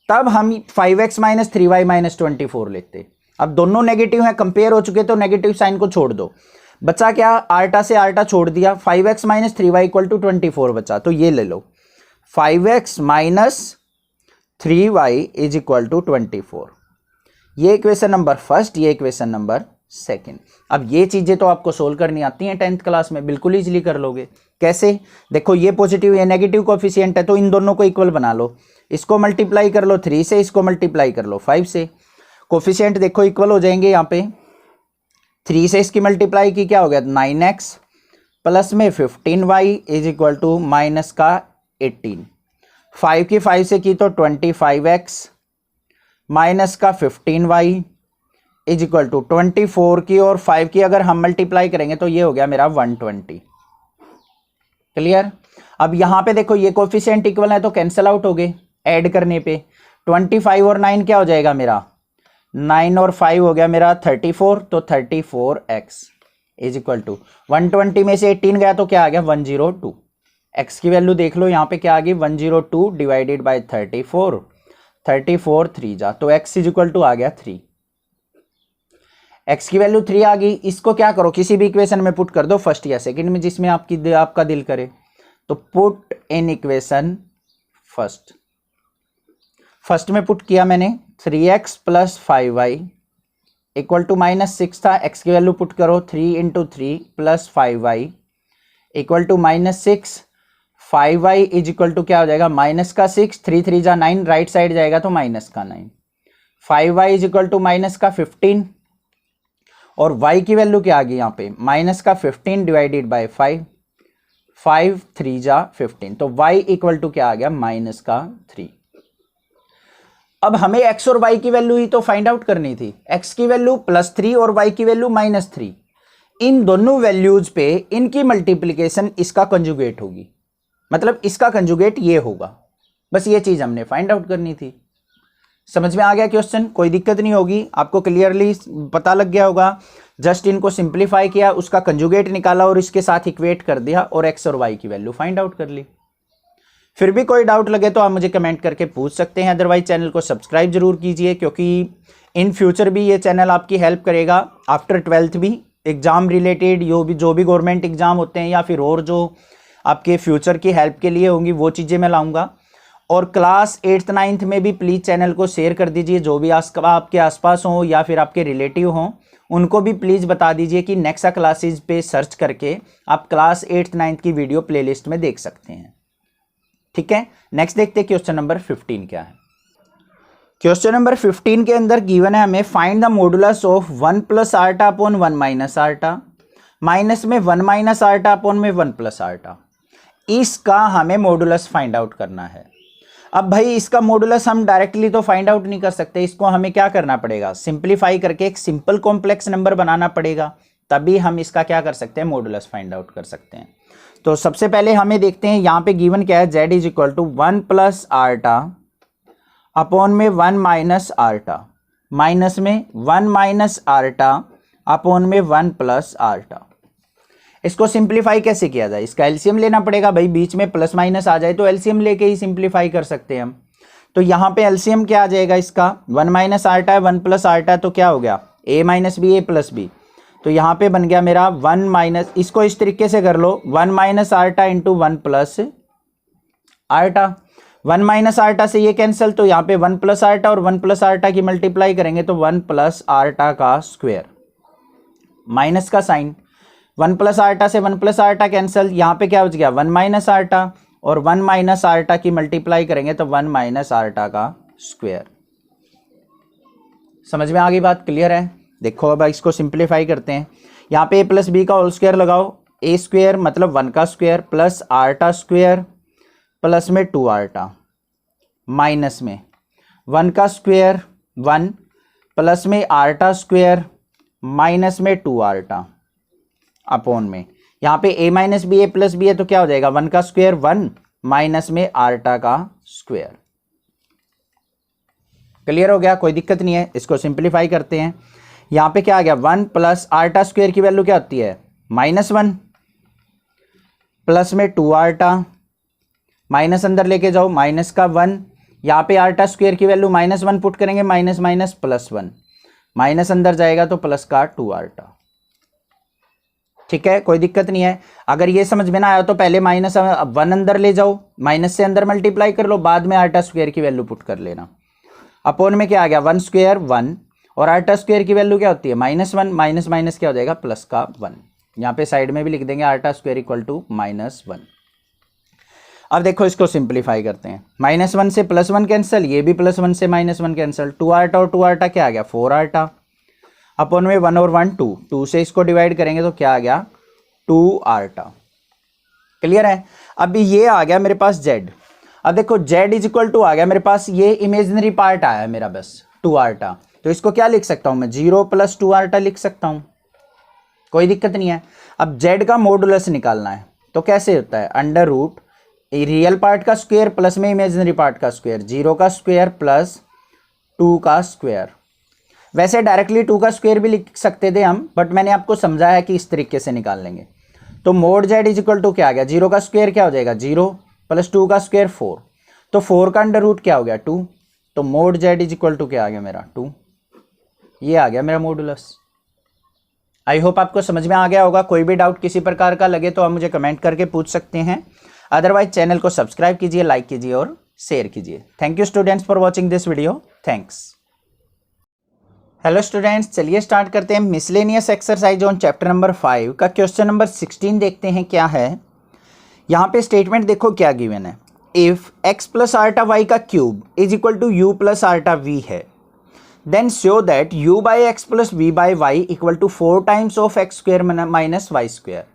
तब हम 5x माइनस 3y माइनस 24 लेते। अब दोनों नेगेटिव हैं, कंपेयर हो चुके, तो नेगेटिव साइन को छोड़ दो। बचा क्या, आर्टा से आर्टा छोड़ दिया, 5x minus 3y equal to 24 बचा, तो ये ले लो 5x minus 3y is equal to 24। ये इक्वेशन नंबर फर्स्ट, ये इक्वेशन नंबर सेकंड। अब ये चीजें तो आपको सोल्व करनी आती हैं 10th क्लास में, बिल्कुल इजीली कर लोगे। कैसे, देखो ये पॉजिटिव ये नेगेटिव कोएफिशिएंट है, तो इन दोनों को इक्वल बना लो। इसको मल्टीप्लाई कर लो 3 से, इसको मल्टीप्लाई कर लो 5 से। कोएफिशिएंट देखो इक्वल हो जाएंगे। यहाँ पे 3 से इसकी मल्टीप्लाई की क्या हो गया 9x प्लस में 15y is equal to minus का 18। 5 की 5 से की तो 25x माइनस का 15y इज इक्वल टू 24 की और 5 की अगर हम मल्टीप्लाई करेंगे तो ये हो गया मेरा 120। क्लियर। अब यहां पे देखो ये कोएफिशिएंट इक्वल है तो कैंसिल आउट हो गए ऐड करने पे। 25 और 9 क्या हो जाएगा मेरा, 9 और 5 हो गया मेरा 34, तो 34x इज इक्वल टू 120 में से 18 गया तो क्या आ गया 102। x की वैल्यू देख लो यहाँ पे क्या आ गई 102 डिवाइडेड बाय 34, 34 3 जा, तो x इज इक्वल टू आ गया 3। x की वैल्यू 3 आ गई। इसको क्या करो किसी भी इक्वेशन में पुट कर दो, फर्स्ट या सेकंड में, जिसमें आपका दिल करे। तो पुट इन इक्वेशन फर्स्ट में पुट किया मैंने 3x plus 5y equal to -6 था। x की वैल्यू पुट करो 3 into 3 plus 5y equal to -6। 5y is equal to क्या हो जाएगा माइनस का 6, 3 3 जा 9, राइट साइड जाएगा तो माइनस का 9। 5y is equal to minus का 15 और y की वैल्यू क्या आ गई यहाँ पे माइनस का 15 डिवाइडेड बाय 5, 5 3 जा 15, तो y इक्वल टू क्या आ गया माइनस का 3। अब हमें x और y की वैल्यू ही तो फाइंड आउट करनी थी। x की वैल्यू +3 और y की वैल्यू -3। इन दोनों वैल्यूज पे इनकी मल्टीप्लीकेशन इसका कंजुगेट होगी, मतलब इसका कंजुगेट ये होगा। बस ये चीज हमने फाइंड आउट करनी थी। समझ में आ गया क्वेश्चन, कोई दिक्कत नहीं होगी, आपको क्लियरली पता लग गया होगा। जस्ट इनको सिंप्लीफाई किया, उसका कंजुगेट निकाला और इसके साथ इक्वेट कर दिया और x और y की वैल्यू फाइंड आउट कर ली। फिर भी कोई डाउट लगे तो आप मुझे कमेंट करके पूछ सकते हैं, अदरवाइज चैनल को सब्सक्राइब जरूर कीजिए, क्योंकि इन फ्यूचर भी ये चैनल आपकी हेल्प करेगा। आफ्टर 12th भी एग्जाम रिलेटेड जो भी गवर्नमेंट एग्जाम होते हैं या फिर और जो आपके फ्यूचर की हेल्प के लिए होंगी वो चीज़ें मैं लाऊंगा। और क्लास 8th 9th में भी प्लीज़ चैनल को शेयर कर दीजिए, जो भी आपके आसपास हों या फिर आपके रिलेटिव हों उनको भी प्लीज़ बता दीजिए कि नेक्सा क्लासेज पे सर्च करके आप क्लास 8th 9th की वीडियो प्लेलिस्ट में देख सकते हैं। ठीक है, नेक्स्ट देखते हैं क्वेश्चन नंबर 15 क्या है। क्वेश्चन नंबर 15 के अंदर गिवन है हमें find the modulus of 1 plus iota upon 1 minus iota, minus में 1 माइनस आर्टा अपॉन में 1 प्लस आर्टा। इसका हमें मॉडुलस फाइंड आउट करना है। अब भाई इसका मॉडुलस हम डायरेक्टली तो फाइंड आउट नहीं कर सकते, इसको हमें क्या करना पड़ेगा सिंप्लीफाई करके एक सिंपल कॉम्प्लेक्स नंबर बनाना पड़ेगा, तभी हम इसका क्या कर सकते हैं मॉडुलस फाइंड आउट कर सकते हैं। तो सबसे पहले हमें देखते हैं यहाँ पे गिवन क्या है, z is equal to 1 plus iota upon में 1 माइनस आर्टा, माइनस में 1 माइनस आर्टा अपॉन में 1 प्लस आर्टा। इसको सिंप्लीफाई कैसे किया जाए, इसका एलसीएम लेना पड़ेगा भाई, बीच में प्लस माइनस आ जाए तो एलसीएम लेके ही सिंप्लीफाई कर सकते हैं हम। तो यहाँ पे एलसीएम क्या आ जाएगा इसका 1 माइनस आर्टा है 1 प्लस आर्टा, तो क्या हो गया a minus B a plus B. तो यहाँ पे बन गया मेरा 1 माइनस, इसको इस तरीके से कर लो 1 माइनस आर्टा इंटू 1 प्लस आर्टा। 1 माइनस आर्टा से ये कैंसिल, तो यहाँ पे 1 प्लस आर्टा और 1 प्लस आर्टा की मल्टीप्लाई करेंगे तो 1 प्लस आर्टा का स्क्वायर, माइनस का साइन, 1 प्लस आर्टा से 1 प्लस आर्टा कैंसिल, यहाँ पे क्या बच गया 1 माइनस आर्टा और 1 माइनस आर्टा की मल्टीप्लाई करेंगे तो 1 माइनस आर्टा का स्क्वायर। समझ में आ गई बात, क्लियर है। देखो अब इसको सिंप्लीफाई करते हैं, यहाँ पे a प्लस बी का होल स्क्वायर लगाओ, a स्क्वायर मतलब 1 का स्क्वायर प्लस आर्टा स्क्वायर प्लस में 2 आर्टा, माइनस में 1 का स्क्वायर 1 प्लस में आर्टा स्क्वेयर माइनस में 2 आर्टा अपॉन में, यहाँ पे a minus b a plus B है तो क्या हो जाएगा 1 का स्क्वायर 1 माइनस में आर्टा का स्क्वायर। क्लियर हो गया, कोई दिक्कत नहीं है। इसको सिंप्लीफाई करते हैं। यहाँ पे क्या आ गया 1 प्लस आर्टा स्क्वायर की वैल्यू क्या होती है -1 प्लस में 2 आर्टा, माइनस अंदर लेके जाओ माइनस का 1, यहाँ पे आर्टा स्क्वायर की वैल्यू -1 पुट करेंगे, माइनस माइनस प्लस 1, माइनस अंदर जाएगा तो प्लस का 2 आर्टा। ठीक है, कोई दिक्कत नहीं है। अगर ये समझ में ना आया तो पहले -1 अंदर ले जाओ, माइनस से अंदर मल्टीप्लाई कर लो, बाद में आर्टा स्क्वायर की वैल्यू पुट कर लेना। अपॉन में क्या आ गया 1 स्क्वायर 1 और आर्टा स्क्वायर की वैल्यू क्या होती है -1, माइनस माइनस क्या हो जाएगा प्लस का 1। यहाँ पे साइड में भी लिख देंगे आर्टा स्क्वायर इक्वल टू -1। अब देखो इसको सिंप्लीफाई करते हैं। -1 से +1 कैंसिल, ये भी +1 से -1 कैंसिल, 2 आर्टा और 2 आर्टा क्या आ गया 4 आर्टा, अपॉन में 1 और 1 2 से इसको डिवाइड करेंगे तो क्या आ गया 2 आर्टा। क्लियर है। अब ये आ गया मेरे पास z। अब देखो z इज इक्वल टू आ गया मेरे पास, ये इमेजिनरी पार्ट आया मेरा बस 2 आर्टा, तो इसको क्या लिख सकता हूं मैं 0 + 2 आर्टा लिख सकता हूं, कोई दिक्कत नहीं है। अब z का मॉडुलस निकालना है तो कैसे होता है √ रियल पार्ट का स्क्वायर प्लस में इमेजिनरी पार्ट का स्क्वायर, 0 का स्क्वायर प्लस 2 का स्क्वायर। वैसे डायरेक्टली 2 का स्क्वायर भी लिख सकते थे हम, बट मैंने आपको समझाया कि इस तरीके से निकाल लेंगे। तो mod z is equal to क्या आ गया 0 का स्क्वायर क्या हो जाएगा 0 प्लस 2 का स्क्वायर 4, तो 4 का √ क्या हो गया 2, तो mod z is equal to क्या आ गया मेरा 2। ये आ गया मेरा मॉडुलस। आई होप आपको समझ में आ गया होगा। कोई भी डाउट किसी प्रकार का लगे तो आप मुझे कमेंट करके पूछ सकते हैं, अदरवाइज चैनल को सब्सक्राइब कीजिए, लाइक कीजिए और शेयर कीजिए। Thank you students for watching this video, thanks. Hello students, चलिए स्टार्ट करते हैं miscellaneous exercise on chapter number 5 का क्वेश्चन नंबर 16 देखते हैं क्या है। यहाँ पे स्टेटमेंट देखो क्या गिवन है, इफ x + आर्टा y का cube is equal to u + आर्टा v है, then show that u by x + v by y equal to 4 times of x square minus y square.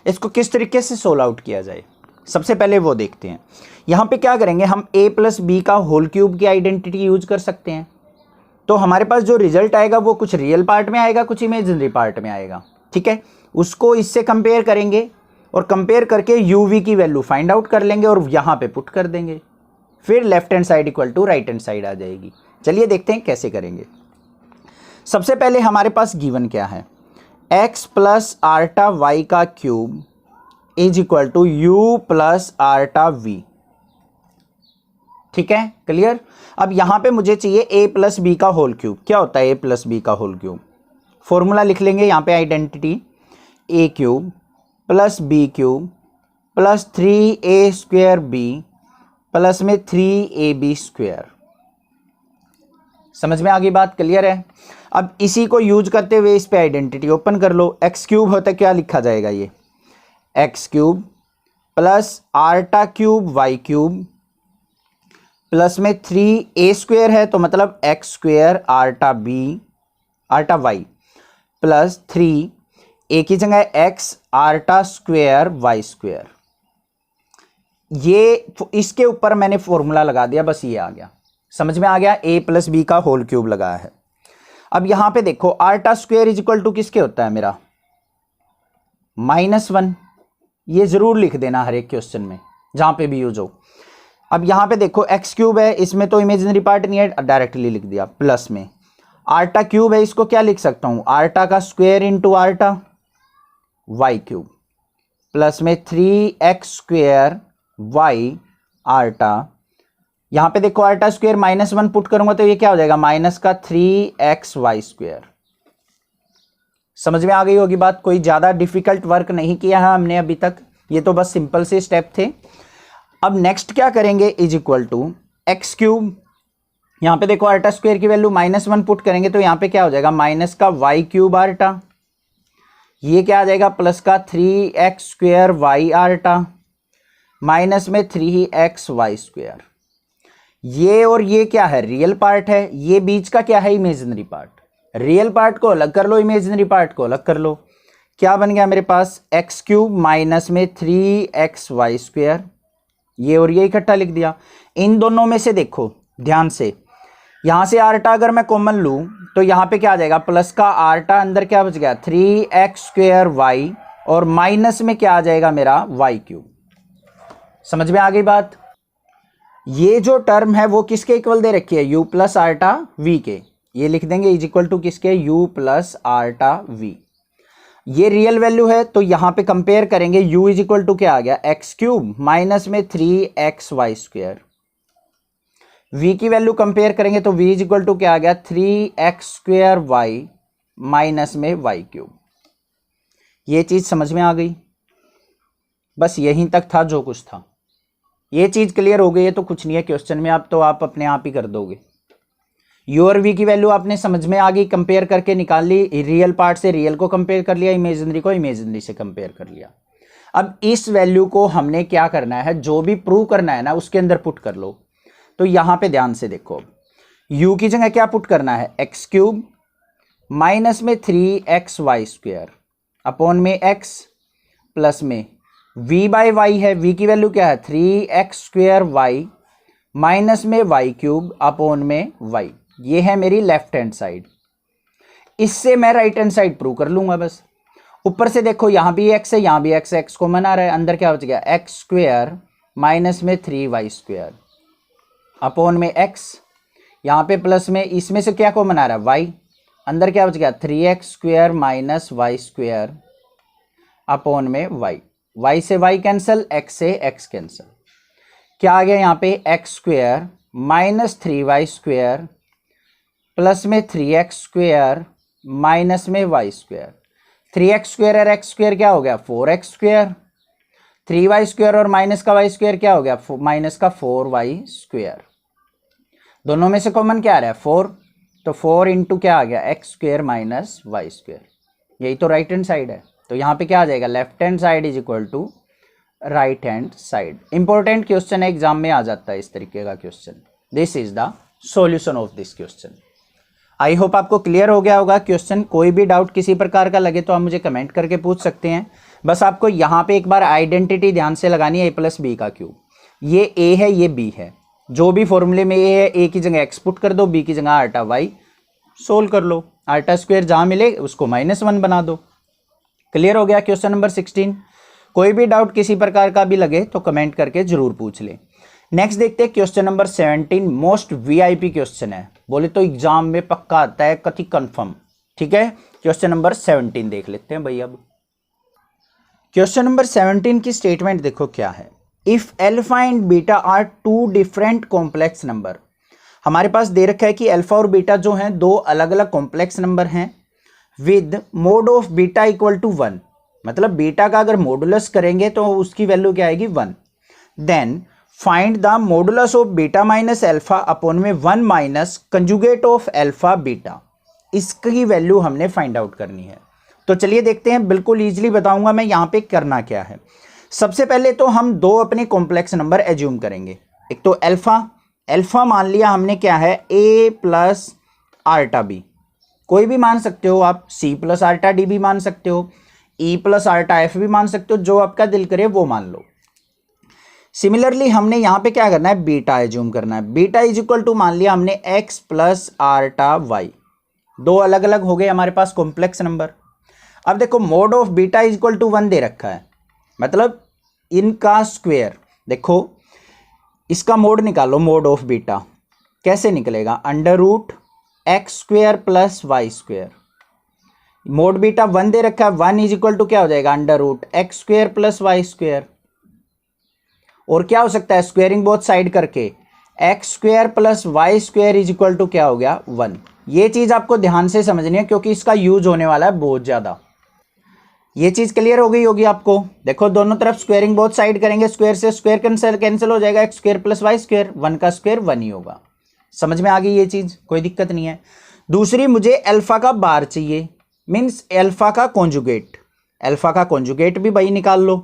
इसको किस तरीके से सोल्व आउट किया जाए, सबसे पहले वो देखते हैं। यहाँ पे क्या करेंगे हम a + b का होल क्यूब की आइडेंटिटी यूज कर सकते हैं, तो हमारे पास जो रिजल्ट आएगा वो कुछ रियल पार्ट में आएगा, कुछ इमेजिनरी पार्ट में आएगा। ठीक है, उसको इससे कंपेयर करेंगे और कंपेयर करके uv की वैल्यू फाइंड आउट कर लेंगे और यहाँ पे पुट कर देंगे, फिर left hand side equal to right hand side आ जाएगी। चलिए देखते हैं कैसे करेंगे। सबसे पहले हमारे पास गिवन क्या है, x + आर्टा y का cube is equal to u + आर्टा v। ठीक है, क्लियर। अब यहां पे मुझे चाहिए a + b का होल क्यूब। क्या होता है a + b का होल क्यूब, फॉर्मूला लिख लेंगे यहाँ पे identity, a³ + b³ + 3a² b plus में 3ab²। समझ में आ गई बात, क्लियर है। अब इसी को यूज करते हुए इस पे आइडेंटिटी ओपन कर लो, x³ होता है क्या लिखा जाएगा ये x³ + आर्टा³ y³ प्लस में 3a² है तो मतलब x² आर्टा y प्लस 3 a की जगह x आर्टा स्क्वायर y²। ये इसके ऊपर मैंने फॉर्मूला लगा दिया, बस ये आ गया, समझ में आ गया। a + b का होल क्यूब लगाया है। अब यहां पे देखो आर्टा स्क्वायर इज इक्वल टू किसके होता है मेरा -1। ये जरूर लिख देना हर एक क्वेश्चन में जहां पे भी यूज हो। अब यहां पे देखो x³ है, इसमें तो इमेजिनरी पार्ट नहीं है, डायरेक्टली लिख दिया। प्लस में आर्टा³ है, इसको क्या लिख सकता हूं आर्टा का स्क्वायर इंटू आर्टा y³ प्लस में 3x² y आर्टा। यहां पे देखो आर्टा स्क्वायर -1 पुट करूंगा तो ये क्या हो जाएगा -3xy²। समझ में आ गई होगी बात, कोई ज्यादा डिफिकल्ट वर्क नहीं किया है हमने अभी तक, ये तो बस सिंपल से स्टेप थे। अब नेक्स्ट क्या करेंगे इज इक्वल टू x³। यहां पे देखो आर्टा स्क्वायर की वैल्यू -1 पुट करेंगे तो यहां पे क्या हो जाएगा -y³ आर्टा, ये क्या आ जाएगा प्लस का 3x² y आर्टा माइनस में 3xy²। ये और ये क्या है रियल पार्ट है, ये बीच का क्या है इमेजिनरी पार्ट। रियल पार्ट को अलग कर लो, इमेजिनरी पार्ट को अलग कर लो, क्या बन गया मेरे पास x³ माइनस में 3xy²। ये और ये इकट्ठा लिख दिया। इन दोनों में से देखो ध्यान से, यहां से आर्टा अगर मैं कॉमन लूं तो यहां पे क्या आ जाएगा, प्लस का आर्टा अंदर क्या बच गया 3x² और माइनस में क्या आ जाएगा मेरा y³। समझ में आ गई बात। ये जो टर्म है वो किसके इक्वल दे रखी है, u प्लस आर्टा v के। ये लिख देंगे इज इक्वल टू किसके, u प्लस आर्टा v। ये रियल वैल्यू है तो यहां पे कंपेयर करेंगे, u इज इक्वल टू क्या आ गया x³ माइनस में 3xy²। v की वैल्यू कंपेयर करेंगे तो v इज इक्वल टू क्या आ गया 3x² माइनस में y³। ये चीज समझ में आ गई। बस यहीं तक था जो कुछ था। ये चीज क्लियर हो गई है तो कुछ नहीं है क्वेश्चन में, आप तो आप अपने आप ही कर दोगे। u और v की वैल्यू आपने समझ में आ गई, कंपेयर करके निकाल ली। रियल पार्ट से रियल को कंपेयर कर लिया, इमेजिनरी को इमेजिनरी से कंपेयर कर लिया। अब इस वैल्यू को हमने क्या करना है, जो भी प्रूव करना है ना उसके अंदर पुट कर लो। तो यहां पे ध्यान से देखो, u की जगह क्या पुट करना है, x³ माइनस में 3xy² अपॉन में x प्लस में v/y है, v की वैल्यू क्या है 3x² माइनस में y³ अपॉन में y। ये है मेरी लेफ्ट हैंड साइड। इससे मैं राइट हैंड साइड प्रूव कर लूंगा बस। ऊपर से देखो यहां भी x है, यहां भी x कॉमन आ रहा है, अंदर क्या बच गया x² माइनस में 3y² अपॉन में x, यहां पे प्लस में इसमें से क्या कॉमन आ रहा है y, अंदर क्या बच गया 3x² माइनस y² अपॉन में y। y से y कैंसिल, x से x कैंसिल, क्या आ गया यहां पे x² माइनस 3y² प्लस में 3x² माइनस में y²। 3x² और x² क्या हो गया 4x², 3y² और माइनस का y² क्या हो गया माइनस का 4y²। दोनों में से कॉमन क्या आ रहा है 4, तो 4 इंटू क्या आ गया x² माइनस y²। यही तो राइट हैंड साइड है। तो यहां पे क्या आ जाएगा, left hand side is equal to right hand side. Important question है, एग्जाम में आ जाता है इस तरीके का question. This is the solution of this question. I hope आपको क्लियर हो गया होगा क्वेश्चन। कोई भी डाउट किसी प्रकार का लगे तो आप मुझे कमेंट करके पूछ सकते हैं। बस आपको यहाँ पे एक बार आइडेंटिटी ध्यान से लगानी है, a प्लस बी का क्यूब। ये a है, ये b है। जो भी फॉर्मूले में a है, a की जगह x पुट कर दो, b की जगह आर्टा y सोल्व कर लो। आर्टा स्क्वायर जहाँ मिले उसको -1 बना दो। क्लियर हो गया क्वेश्चन नंबर 16। कोई भी डाउट किसी प्रकार का भी लगे तो कमेंट करके जरूर पूछ ले। नेक्स्ट देखते हैं question number 17। Most VIP question है, बोले तो एग्जाम में पक्का आता है, कति कंफर्म। ठीक है, क्वेश्चन नंबर 17 देख लेते हैं भाई। अब क्वेश्चन नंबर 17 की स्टेटमेंट देखो क्या है। If alpha and beta are two different complex number. हमारे पास दे रखा है कि अल्फा और बीटा जो हैं दो अलग अलग कॉम्प्लेक्स नंबर हैं with mod of beta equal to 1। मतलब बीटा का अगर मॉडुलस करेंगे तो उसकी वैल्यू क्या आएगी 1। Then find the modulus of beta minus alpha upon में 1 minus conjugate of alpha beta. इसकी वैल्यू हमने फाइंड आउट करनी है। तो चलिए देखते हैं, बिल्कुल इजीली बताऊंगा मैं यहाँ पे करना क्या है। सबसे पहले तो हम दो अपने कॉम्प्लेक्स नंबर एज्यूम करेंगे। एक तो अल्फा मान लिया हमने क्या है a प्लस आर्टा बी, कोई भी मान सकते हो आप, c प्लस आर्टा डी भी मान सकते हो, e प्लस आर्टा एफ भी मान सकते हो, जो आपका दिल करे वो मान लो। सिमिलरली हमने यहाँ पे क्या करना है, बीटा एज्यूम करना है। बीटा इज इक्वल टू मान लिया हमने x प्लस आर्टा वाई। दो अलग अलग हो गए हमारे पास कॉम्प्लेक्स नंबर। अब देखो mod of beta is equal to 1 दे रखा है, मतलब इनका स्क्वायर। देखो इसका मोड निकालो, मोड ऑफ बीटा कैसे निकलेगा, √x² plus y²। Mode beta 1 दे रखा है, 1 इज इक्वल टू क्या हो जाएगा √x² प्लस y²। और क्या हो सकता है स्क्वेयरिंग बोथ साइड करके x² plus y² is equal to क्या हो गया 1। ये चीज आपको ध्यान से समझनी है क्योंकि इसका यूज होने वाला है बहुत ज्यादा। ये चीज क्लियर हो गई होगी आपको। देखो दोनों तरफ स्क्वेयरिंग बोथ साइड करेंगे, स्क्वायर से स्क्वायर कैंसिल हो जाएगा, x² प्लस y², 1 का स्क्वायर 1 ही होगा। समझ में आ गई ये चीज, कोई दिक्कत नहीं है। दूसरी मुझे अल्फा का बार चाहिए, मीन्स अल्फा का कॉन्जुगेट। अल्फा का कॉन्जुगेट भी भाई निकाल लो,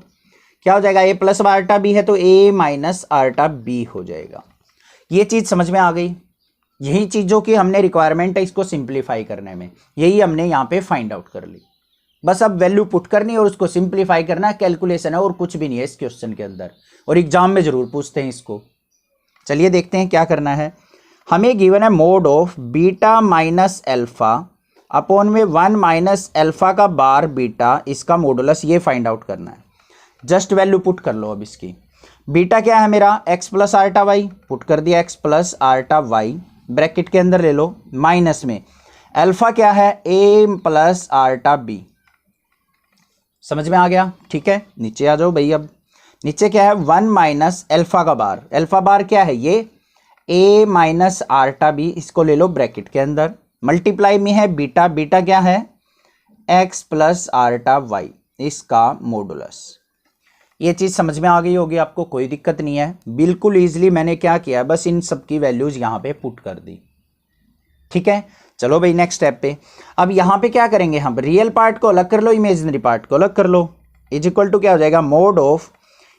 क्या हो जाएगा a प्लस आर्टा बी है तो a माइनस आर्टा बी हो जाएगा। ये चीज समझ में आ गई। यही चीजों की हमने रिक्वायरमेंट है इसको सिंप्लीफाई करने में, यही हमने यहाँ पे फाइंड आउट कर ली। बस अब वैल्यू पुट करनी और उसको सिंप्लीफाई करना, कैलकुलेशन है और कुछ भी नहीं है इस क्वेश्चन के अंदर, और एग्जाम में जरूर पूछते हैं इसको। चलिए देखते हैं क्या करना है। हमें गिवन है mod of beta minus alpha upon में 1 माइनस एल्फा का बार बीटा, इसका मॉडुलस ये फाइंड आउट करना है। जस्ट वैल्यू पुट कर लो अब इसकी। बीटा क्या है मेरा, x plus iota Y, put कर दिया x plus iota Y, bracket के अंदर ले लो, माइनस में अल्फा क्या है, a प्लस आर्टा बी। समझ में आ गया, ठीक है। नीचे आ जाओ भाई, अब नीचे क्या है, 1 माइनस एल्फा का बार, एल्फा बार क्या है ये a माइनस आर्टा बी, इसको ले लो ब्रैकेट के अंदर, मल्टीप्लाई में है बीटा, बीटा क्या है x प्लस आर्टा वाई, इसका मॉडुलस। ये चीज़ समझ में आ गई होगी आपको, कोई दिक्कत नहीं है, बिल्कुल इजीली मैंने क्या किया है, बस इन सब की वैल्यूज यहाँ पे पुट कर दी, ठीक है। चलो भाई नेक्स्ट स्टेप पे, अब यहाँ पे क्या करेंगे हम, रियल पार्ट को अलग कर लो, इमेजिनरी पार्ट को अलग कर लो, इज इक्वल टू क्या हो जाएगा, मोड ऑफ,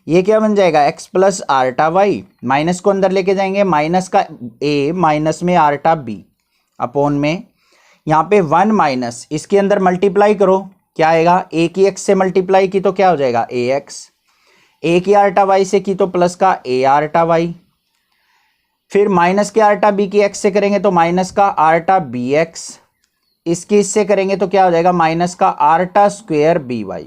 ये क्या बन जाएगा x plus iota Y, minus को अंदर लेके जाएंगे, माइनस का a माइनस में आर्टा b अपॉन में यहाँ पे 1 माइनस, इसके अंदर मल्टीप्लाई करो, क्या आएगा, a की x से मल्टीप्लाई की तो क्या हो जाएगा ax, a की आर्टा वाई से की तो प्लस का a आर्टा वाई, फिर माइनस के आर्टा b की x से करेंगे तो माइनस का आर्टा bx, इसकी इससे करेंगे तो क्या हो जाएगा, माइनस का आर्टा स्क्वायर by।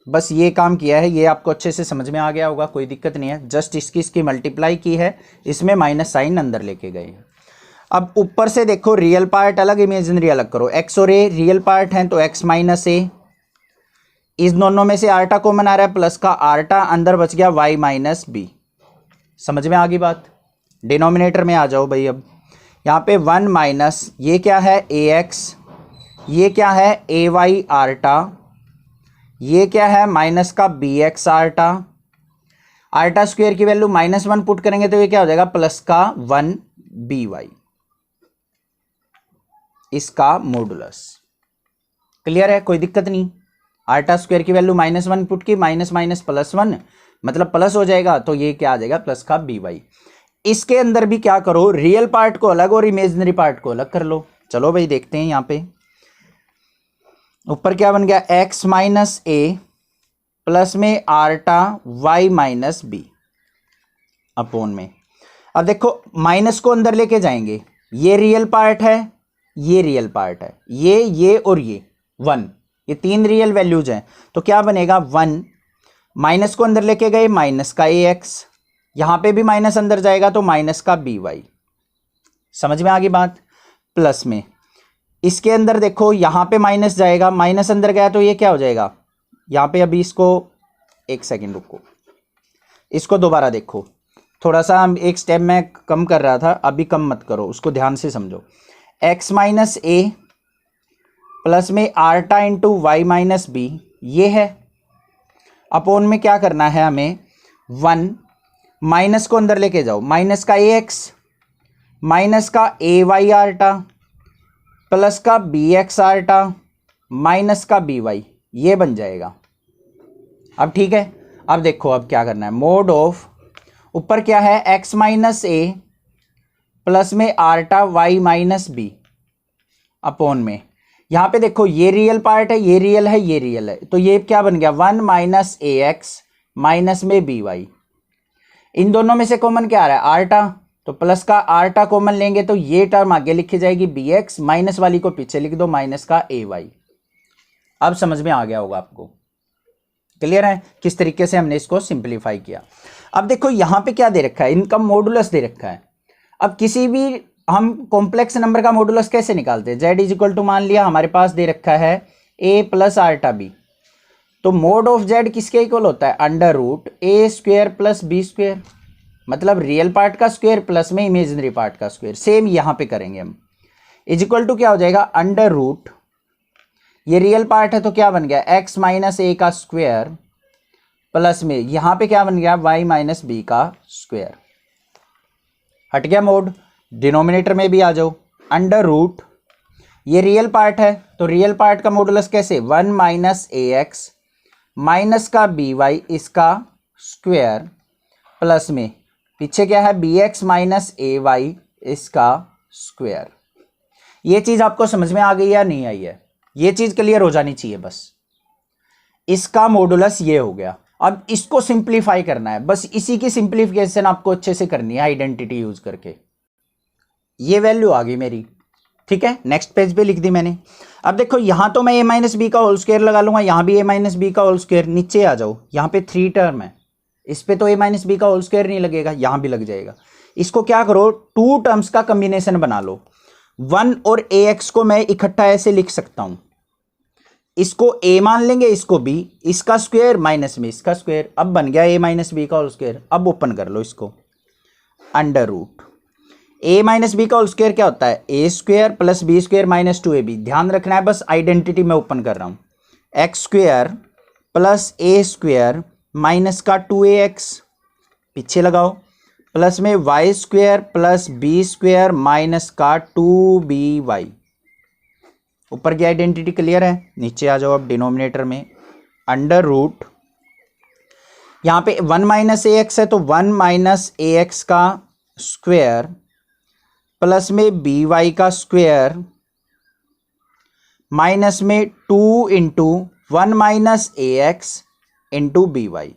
बस ये काम किया है, ये आपको अच्छे से समझ में आ गया होगा, कोई दिक्कत नहीं है, जस्ट इसकी मल्टीप्लाई की है, इसमें माइनस साइन अंदर लेके गए हैं। अब ऊपर से देखो, रियल पार्ट अलग इमेजिनरी अलग करो, x और a रियल पार्ट हैं तो x माइनस a, इस दोनों में से आर्टा कॉमन आ रहा है, प्लस का आर्टा अंदर बच गया y माइनस बी। समझ में आ गई बात, डिनोमिनेटर में आ जाओ भाई। अब यहाँ पे 1 माइनस, ये क्या है ax, ये क्या है ay आर्टा, ये क्या है माइनस का bx आर्टा, आर्टा स्क्वायर की वैल्यू -1 पुट करेंगे तो ये क्या हो जाएगा, प्लस का 1 by, इसका मॉडुलस। क्लियर है, कोई दिक्कत नहीं। आर्टा स्क्वायर की वैल्यू -1 पुट की, माइनस माइनस प्लस 1 मतलब प्लस हो जाएगा, तो ये क्या आ जाएगा, प्लस का by। इसके अंदर भी क्या करो, रियल पार्ट को अलग और इमेजिनरी पार्ट को अलग कर लो। चलो भाई देखते हैं, यहाँ पे ऊपर क्या बन गया, x माइनस ए प्लस में iota y minus B upon में। अब देखो माइनस को अंदर लेके जाएंगे, ये रियल पार्ट है, ये रियल पार्ट है, ये और ये 1, ये 3 रियल वैल्यूज हैं, तो क्या बनेगा 1, माइनस को अंदर लेके गए, माइनस का ax, यहां पे भी माइनस अंदर जाएगा तो माइनस का by। समझ में आ गई बात, प्लस में इसके अंदर देखो, यहां पे माइनस जाएगा, माइनस अंदर गया तो ये क्या हो जाएगा, यहां पे अभी इसको एक सेकंड रुको, इसको दोबारा देखो, थोड़ा सा हम एक स्टेप में कम कर रहा था, अभी कम मत करो, उसको ध्यान से समझो। x माइनस ए प्लस में आर्टा इंटू वाई माइनस बी, ये है, अपॉन में क्या करना है हमें, 1 माइनस को अंदर लेके जाओ, माइनस का ax माइनस का ay आर्टा प्लस का bx आर्टा माइनस का by, ये बन जाएगा। अब ठीक है, अब देखो अब क्या करना है, मोड ऑफ, ऊपर क्या है x माइनस ए प्लस में iota y minus B upon में, यहां पे देखो ये रियल पार्ट है, ये रियल है, ये रियल है, तो ये क्या बन गया 1 माइनस ax माइनस में by। इन दोनों में से कॉमन क्या आ रहा है, आर्टा, तो प्लस का आर्टा कॉमन लेंगे तो ये टर्म आगे लिखी जाएगी bx, माइनस वाली को पीछे लिख दो, माइनस का ay। अब समझ में आ गया होगा आपको, क्लियर है किस तरीके से हमने इसको सिंपलीफाई किया। अब देखो यहां पे क्या दे रखा है, इनका मॉडुलस दे रखा है। अब किसी भी हम कॉम्प्लेक्स नंबर का मॉडुलस कैसे निकालते हैं, z इज इक्वल टू, मान लिया हमारे पास दे रखा है a प्लस आर्टा b, तो मोड ऑफ z किसके इक्वल होता है, under root a square plus b square, मतलब रियल पार्ट का स्क्वायर प्लस में इमेजिनरी पार्ट का स्क्वायर। सेम यहां पे करेंगे हम, इज इक्वल टू क्या हो जाएगा, अंडर रूट, ये रियल पार्ट है तो क्या बन गया x माइनस ए का स्क्वायर प्लस में यहां पे क्या बन गया y माइनस बी का स्क्वायर। हट गया मोड, डिनोमिनेटर में भी आ जाओ, अंडर रूट, ये रियल पार्ट है तो रियल पार्ट का मॉडुलस कैसे, 1 माइनस ax माइनस का by, इसका स्क्वायर प्लस में पीछे क्या है bx माइनस ay, इसका स्क्वायर। ये चीज आपको समझ में आ गई या नहीं आई है, ये चीज क्लियर हो जानी चाहिए बस। इसका मॉडुलस ये हो गया। अब इसको सिंप्लीफाई करना है, बस इसी की सिंप्लीफिकेशन आपको अच्छे से करनी है आइडेंटिटी यूज करके। ये वैल्यू आ गई मेरी, ठीक है, नेक्स्ट पेज पे लिख दी मैंने। अब देखो यहां तो मैं a माइनस बी का होल स्क्वायर लगा लूंगा, यहां भी a माइनस बी का होल स्क्वायर। नीचे आ जाओ, यहां पे 3 टर्म है, इस पे तो a माइनस बी का होल स्क्वायर नहीं लगेगा, यहां भी लग जाएगा। इसको क्या करो, 2 टर्म्स का कॉम्बिनेशन बना लो। 1 और ax को मैं इकट्ठा ऐसे लिख सकता हूं, इसको a मान लेंगे, इसको b, इसका स्क्वायर माइनस में इसका स्क्वायर। अब बन गया a माइनस बी का होल स्क्वायर। अब ओपन कर लो इसको, under root a minus b का होल स्क्वायर क्या होता है, a square plus B square minus 2ab। ध्यान रखना है, बस आइडेंटिटी में ओपन कर रहा हूं। X square plus a square minus का 2ax, पीछे लगाओ, प्लस में y square plus B square minus का 2by। ऊपर की आइडेंटिटी क्लियर है। नीचे आ जाओ अब डिनोमिनेटर में, अंडर रूट, यहां पे 1 माइनस ax है तो 1 माइनस ax का स्क्वायर प्लस में by का स्क्वायर माइनस में 2 into 1 minus ax into by।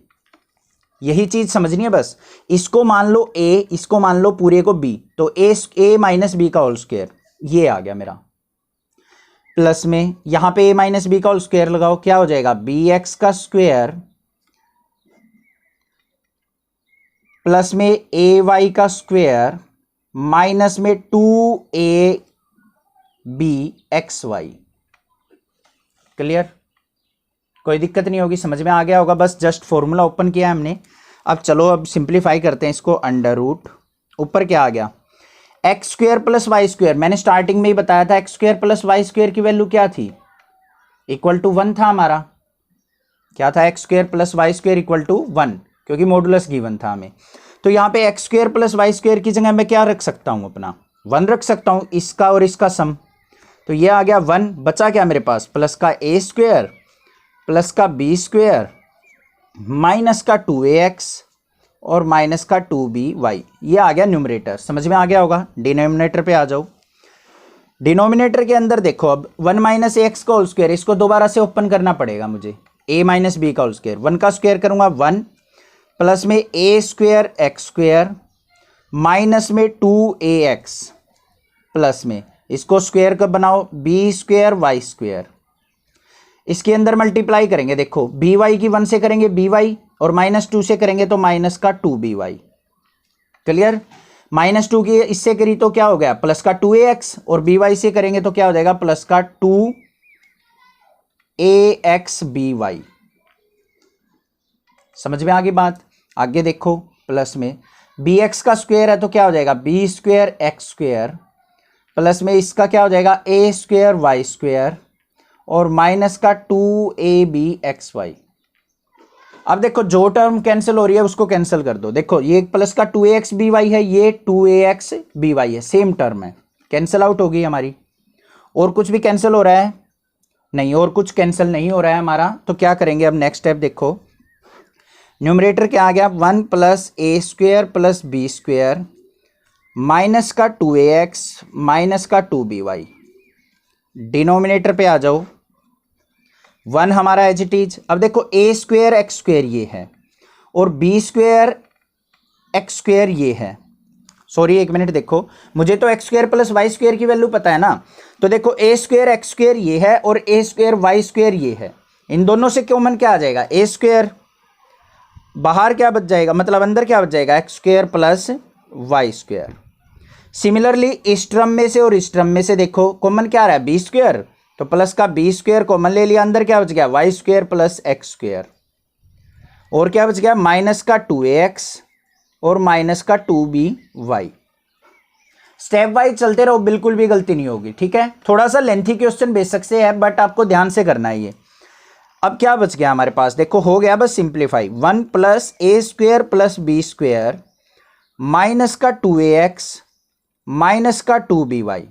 यही चीज समझनी है बस। इसको मान लो a, इसको मान लो पूरे को b, तो a माइनस बी का होल स्क्वायर ये आ गया मेरा। प्लस में यहां पे a माइनस बी का होल स्क्वायर लगाओ, क्या हो जाएगा, bx का स्क्वायर प्लस में ay का स्क्वायर माइनस में 2abxy। क्लियर, कोई दिक्कत नहीं होगी, समझ में आ गया होगा। बस जस्ट फॉर्मूला ओपन किया हमने। अब चलो अब सिंप्लीफाई करते हैं इसको। अंडर रूट, ऊपर क्या आ गया, x square plus Y square. मैंने स्टार्टिंग में ही बताया था x square plus Y square की वैल्यू क्या थी, इक्वल टू 1 था हमारा। क्या था, x square plus Y square equal to 1, क्योंकि मॉडुलस गिवन था हमें। तो यहाँ पे x square plus Y square की जगह मैं क्या रख सकता हूँ, अपना 1 रख सकता हूँ, इसका और इसका सम। तो ये आ गया 1, बचा क्या मेरे पास, प्लस का a स्क्वायर प्लस का b स्क्वायर माइनस का 2ax और माइनस का 2by। ये आ गया न्यूमरेटर, समझ में आ गया होगा। डिनोमिनेटर पे आ जाओ। डिनोमिनेटर के अंदर देखो, अब 1 माइनस एक्स का होल स्क्वायर, इसको दोबारा से ओपन करना पड़ेगा मुझे। a माइनस बी का होल स्क्वायर, 1 का स्क्वायर करूंगा 1, प्लस में a square x square minus में 2ax, प्लस में इसको स्क्वायर कब बनाओ, b स्क्वायर वाई स्क्वायर। इसके अंदर मल्टीप्लाई करेंगे, देखो by की 1 से करेंगे by और माइनस 2 से करेंगे तो माइनस का 2by। क्लियर, माइनस 2 की इससे करी तो क्या हो गया, प्लस का 2ax, और by से करेंगे तो क्या हो जाएगा, प्लस का 2axby। समझ में आ गई बात। आगे देखो, प्लस में bx का स्क्वायर है तो क्या हो जाएगा, b square x square, plus में इसका क्या हो जाएगा, a स्क्वायर वाई स्क्वायर और माइनस का 2abxy। अब देखो जो टर्म कैंसिल हो रही है उसको कैंसिल कर दो। देखो ये प्लस का 2axby है, ये 2axby है, सेम टर्म है, कैंसिल आउट होगी हमारी। और कुछ भी कैंसिल हो रहा है नहीं, और कुछ कैंसिल नहीं हो रहा है हमारा। तो क्या करेंगे अब, नेक्स्ट स्टेप देखो, न्यूमरेटर क्या आ गया, 1 plus a square plus b square minus का 2ax माइनस का 2by। डिनोमिनेटर पे आ जाओ, 1 हमारा एज इट इज। अब देखो a स्क्वायर एक्स स्क्वायर ये है और b स्क्वायर एक्स स्क्वायर ये है। सॉरी एक मिनट, देखो मुझे तो x square plus Y square की वैल्यू पता है ना। तो देखो a स्क्वायर एक्स स्क्वायर ये है और a स्क्वायर वाई स्क्वायर ये है। इन दोनों से कॉमन क्या आ जाएगा, a स्क्वायर, बाहर क्या बच जाएगा, मतलब अंदर क्या बच जाएगा, x square plus Y square. Similarly इस टर्म में से और इस टर्म में से देखो कॉमन क्या आ रहा है, बी स्क्वायर, तो प्लस का बी स्क्वायर कॉमन ले लिया, अंदर क्या बच गया, y square plus x square, और क्या बच गया, माइनस का 2ax और माइनस का 2by। स्टेप वाइज चलते रहो, बिल्कुल भी गलती नहीं होगी, ठीक है। थोड़ा सा लेंथी क्वेश्चन बेशक से है बट आपको ध्यान से करना है ये। अब क्या बच गया हमारे पास, देखो हो गया बस simplify, 1 plus a square plus b square minus का 2ax माइनस का 2by।